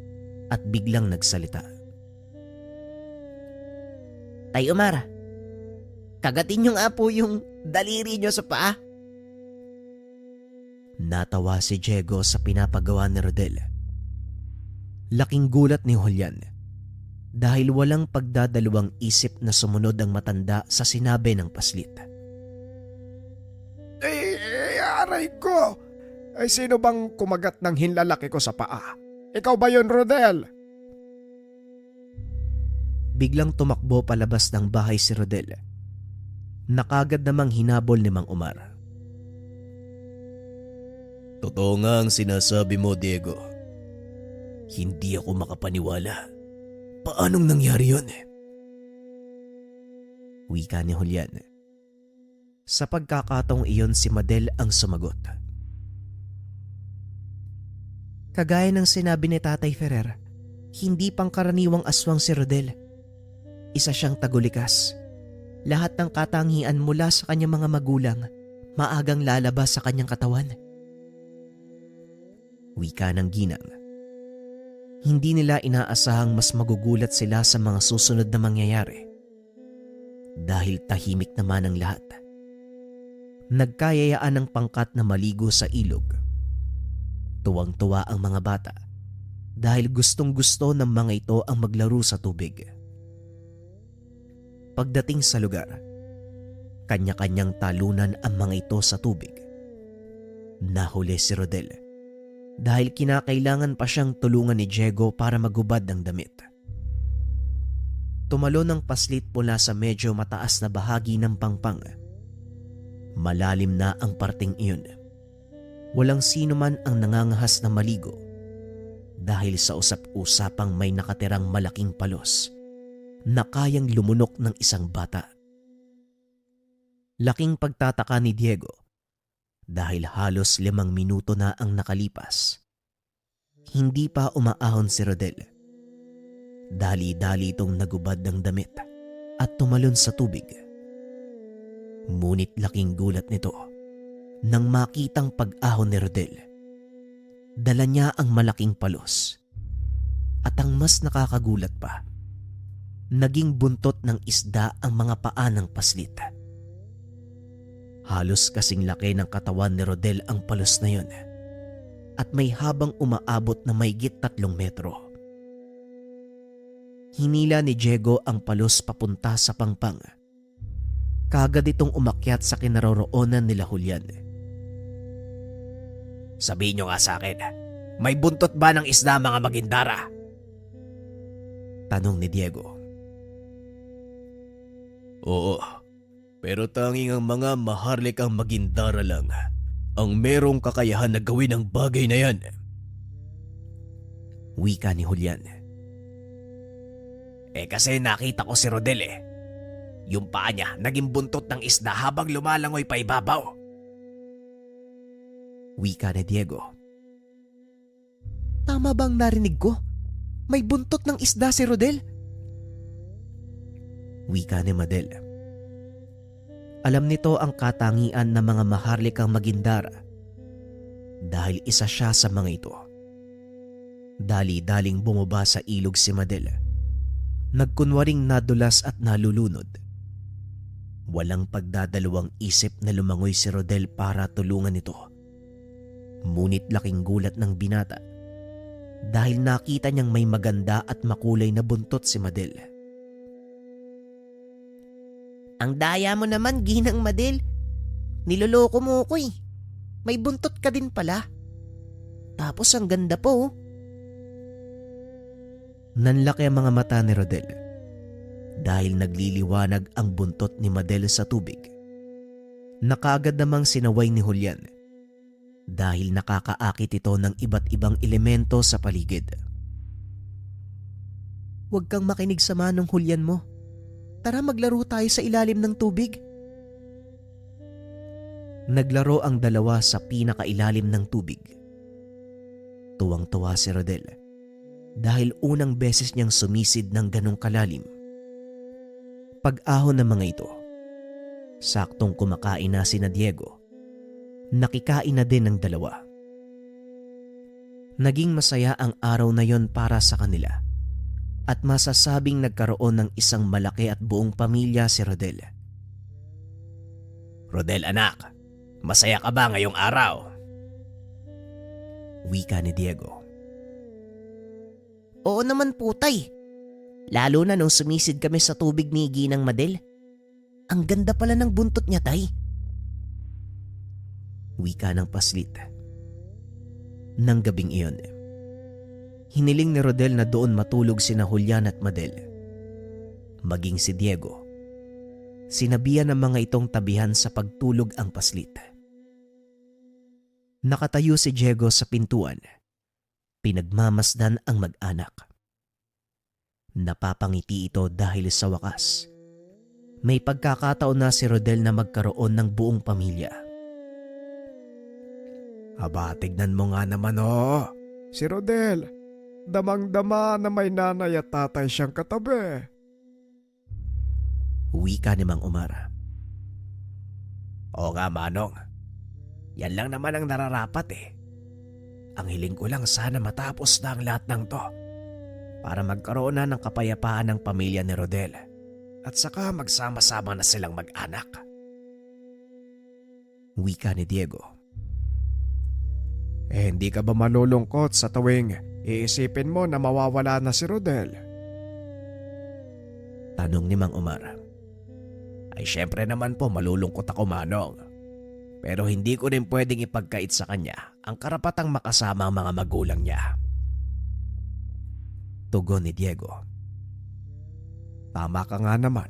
at biglang nagsalita. Tay Omar, kagatin niyo nga po yung daliri niyo sa paa. Natawa si Diego sa pinapagawa ni Rodel. Laking gulat ni Julian dahil walang pagdadalawang isip na sumunod ang matanda sa sinabi ng paslit. Aray ko! Ay sino bang kumagat ng hinlalaki ko sa paa? Ikaw ba yun, Rodel? Biglang tumakbo palabas ng bahay si Rodel. Nakagad namang hinabol ni Mang Omar. Totoo nga ang sinasabi mo, Diego. Hindi ako makapaniwala. Paanong nangyari yun? Wika ni Julian. Sa pagkakataong iyon si Madel ang sumagot. Kagaya ng sinabi ni Tatay Ferrer, hindi pangkaraniwang aswang si Rodel. Isa siyang tagulikas. Lahat ng katangian mula sa kanyang mga magulang, maagang lalabas sa kanyang katawan. Wika ng ginang. Hindi nila inaasahang mas magugulat sila sa mga susunod na mangyayari. Dahil tahimik naman ang lahat. Nagkayayaan ng pangkat na maligo sa ilog. Tuwang-tuwa ang mga bata dahil gustong-gusto ng mga ito ang maglaro sa tubig. Pagdating sa lugar, kanya-kanyang talunan ang mga ito sa tubig. Nahuli si Rodel dahil kinakailangan pa siyang tulungan ni Diego para magubad ng damit. Tumalo ng paslit mula sa medyo mataas na bahagi ng pangpang. Malalim na ang parting iyon. Walang sino man ang nangangahas na maligo dahil sa usap-usapang may nakatirang malaking palos na kayang lumunok ng isang bata. Laking pagtataka ni Diego dahil halos 5 minuto na ang nakalipas. Hindi pa umaahon si Rodel. Dali-dali itong nagubad ng damit at tumalon sa tubig. Ngunit laking gulat nito nang makitang pag-ahon ni Rodel. Dala niya ang malaking palos. At ang mas nakakagulat pa, naging buntot ng isda ang mga paa ng paslit. Halos kasing laki ng katawan ni Rodel ang palos na yun at may habang umaabot na maigit 3 metro. Hinila ni Diego ang palos papunta sa pangpang. Kagad itong umakyat sa kinaroroonan nila Julian. Sabihin nyo nga sa akin, may buntot ba ng isda mga magindara? Tanong ni Diego. Oo. Pero tanging ang mga maharlikang magindara lang ang merong kakayahan na gawin ang bagay na yan. Wika ni Julian. Kasi nakita ko si Rodel Yung paa niya naging buntot ng isda habang lumalangoy pa ibabaw. Wika ni Diego. Tama bang narinig ko? May buntot ng isda si Rodel? Wika ni Madel. Alam nito ang katangian ng mga maharlikang magindara dahil isa siya sa mga ito. Dali-daling bumaba sa ilog si Madel. Nagkunwaring nadulas at nalulunod. Walang pagdadalawang isip na lumangoy si Rodel para tulungan ito. Ngunit laking gulat ng binata dahil nakita niyang may maganda at makulay na buntot si Madel. Ang daya mo naman, Ginang Madel. Niloloko mo ko May buntot ka din pala. Tapos ang ganda po. Nanlaki ang mga mata ni Rodel dahil nagliliwanag ang buntot ni Madel sa tubig. Nakaagad namang sinaway ni Julian dahil nakakaakit ito ng iba't ibang elemento sa paligid. Huwag kang makinig sa manong Julian mo. Tara maglaro tayo sa ilalim ng tubig. Naglaro ang dalawa sa pinakailalim ng tubig. Tuwang-tuwa si Rodel dahil unang beses niyang sumisid ng ganong kalalim. Pag-ahon ng mga ito, saktong kumakain na sina Diego. Nakikain na din ng dalawa. Naging masaya ang araw na yon para sa kanila at masasabing nagkaroon ng isang malaki at buong pamilya si Rodel. Rodel anak, masaya ka ba ngayong araw? Wika ni Diego. Oo naman po, tay. Lalo na nung sumisid kami sa tubig ni Ginang Madel. Ang ganda pala ng buntot niya, tay. Wika ng paslit. Nang gabing iyon, hiniling ni Rodel na doon matulog sina Julian at Madel. Maging si Diego. Sinabihan ng mga itong tabihan sa pagtulog ang paslit. Nakatayo si Diego sa pintuan. Pinagmamasdan ang mag-anak. Napapangiti ito dahil sa wakas may pagkakataon na si Rodel na magkaroon ng buong pamilya. Aba, tignan mo nga naman si Rodel. Damang-dama na may nanay at tatay siyang katabi. Wika ni Mang Omar. Oo nga, Manong. Yan lang naman ang nararapat Ang hiling ko lang sana matapos na ang lahat ng to para magkaroon na ng kapayapaan ng pamilya ni Rodel at saka magsama-sama na silang mag-anak. Wika ni Diego. Hindi ka ba malulungkot sa tuwing iisipin mo na mawawala na si Rodel? Tanong ni Mang Omar. Ay syempre naman po malulungkot ako, Manong. Pero hindi ko rin pwedeng ipagkait sa kanya ang karapatang makasama ang mga magulang niya. Tugon ni Diego. Tama ka nga naman.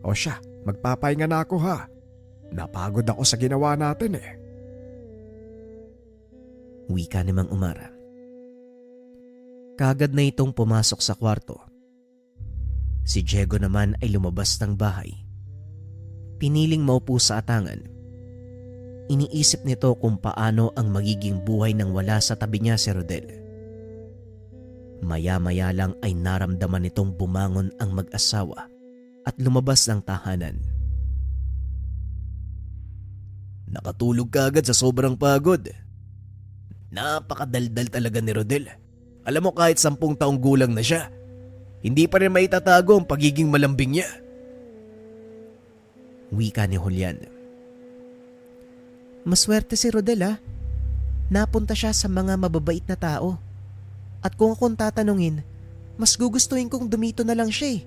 O siya, magpapahinga na ako ha. Napagod ako sa ginawa natin Wika ni Mang Omar. Kagad na itong pumasok sa kwarto. Si Diego naman ay lumabas ng bahay. Piniling maupo sa atangan. Iniisip nito kung paano ang magiging buhay nang wala sa tabi niya si Rodel. Maya-maya lang ay naramdaman nitong bumangon ang mag-asawa at lumabas ng tahanan. Nakatulog ka agad sa sobrang pagod. Napakadaldal talaga ni Rodel. Alam mo kahit 10 taong gulang na siya, hindi pa rin maitatago ang pagiging malambing niya. Wika ni Julian. Maswerte si Rodel Napunta siya sa mga mababait na tao. At kung akong tatanungin, mas gugustuhin kong dumito na lang siya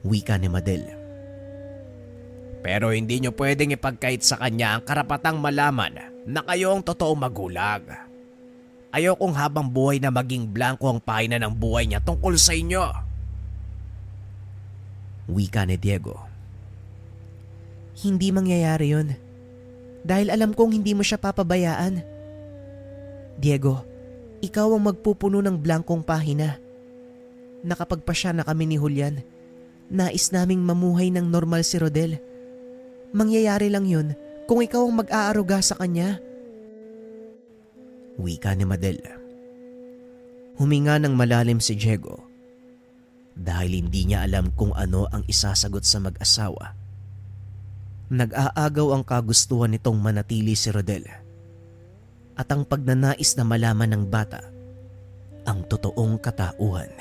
Wika ni Madel. Pero hindi nyo pwedeng ipagkait sa kanya ang karapatang malaman na kayo ang totoong magulang. Ayokong habang buhay na maging blanco ang pahina ng buhay niya tungkol sa inyo. Wika ni Diego. Hindi mangyayari yun. Dahil alam kong hindi mo siya papabayaan. Diego, ikaw ang magpupuno ng blankong pahina. Nakapagpasya na kami ni Julian. Nais naming mamuhay ng normal si Rodel. Mangyayari lang yun kung ikaw ang mag-aaruga sa kanya. Wika ni Madel. Huminga ng malalim si Diego dahil hindi niya alam kung ano ang isasagot sa mag-asawa. Nag-aagaw ang kagustuhan nitong manatili si Rodel at ang pagnanais na malaman ng bata ang totoong katauhan.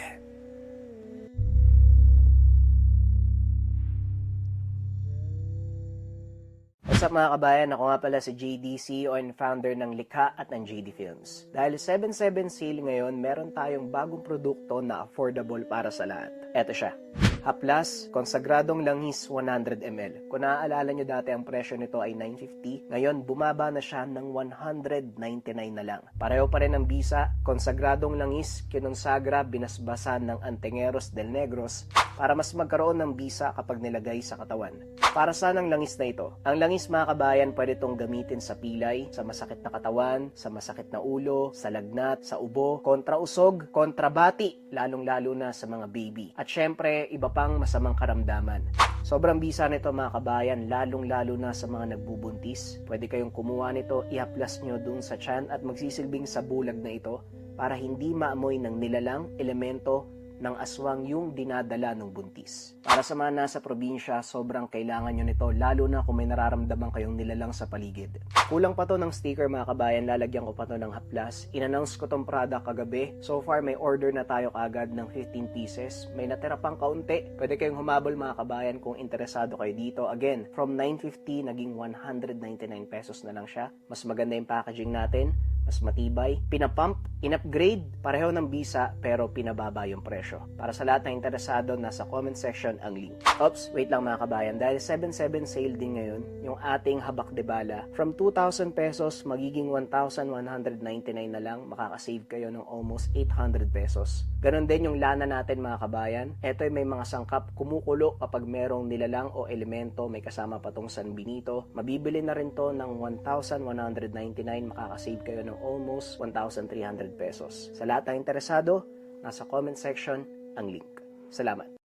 What's up mga kabayan? Ako nga pala si JD, CEO and founder ng Likha at ng JD Films. Dahil 7/7 sale ngayon, meron tayong bagong produkto na affordable para sa lahat. Eto siya. Haplas, konsagradong langis 100 ml. Kung naaalala nyo dati ang presyo nito ay $950, ngayon bumaba na siya ng $199 na lang. Pareho pa rin ang bisa, konsagradong langis, kinonsagra, binasbasan ng Antengeros del Negros para mas magkaroon ng bisa kapag nilagay sa katawan. Para saan ang langis na ito? Ang langis mga kabayan pwede itong gamitin sa pilay, sa masakit na katawan, sa masakit na ulo, sa lagnat, sa ubo, kontra usog, kontra bati, lalong-lalo na sa mga baby. At syempre, iba pang masamang karamdaman. Sobrang bisa nito mga kabayan, lalong-lalo na sa mga nagbubuntis. Pwede kayong kumuha nito, ihaplas nyo dun sa tiyan at magsisilbing sa bulag na ito para hindi maamoy ng nilalang elemento ng aswang yung dinadala ng buntis. Para sa mga nasa probinsya, sobrang kailangan nyo nito, lalo na kung may nararamdaman kayong nilalang sa paligid. Kulang pa to ng sticker mga kabayan, lalagyan ko pa to ng haplas. In-announce ko tong product kagabi. So far, may order na tayo kaagad ng 15 pieces. May natira pang kaunti. Pwede kayong humabol mga kabayan kung interesado kayo dito. Again, from $950 naging $199 pesos na lang siya. Mas maganda yung packaging natin, mas matibay, pinapump, in-upgrade, pareho ng bisa pero pinababa yung presyo. Para sa lahat na interesado, nasa comment section ang link. Oops, wait lang mga kabayan, dahil 7/7 sale din ngayon, yung ating habak de bala, from 2,000 pesos magiging 1,199 na lang, makakasave kayo ng almost 800 pesos. Ganon din yung lana natin mga kabayan. Ito ay may mga sangkap kumukulo kapag merong nilalang o elemento, may kasama pa tong San Benito. Mabibili na rin to ng 1,199, makakasave kayo ng almost 1,300 pesos. Sa lahat ng interesado, nasa comment section ang link. Salamat.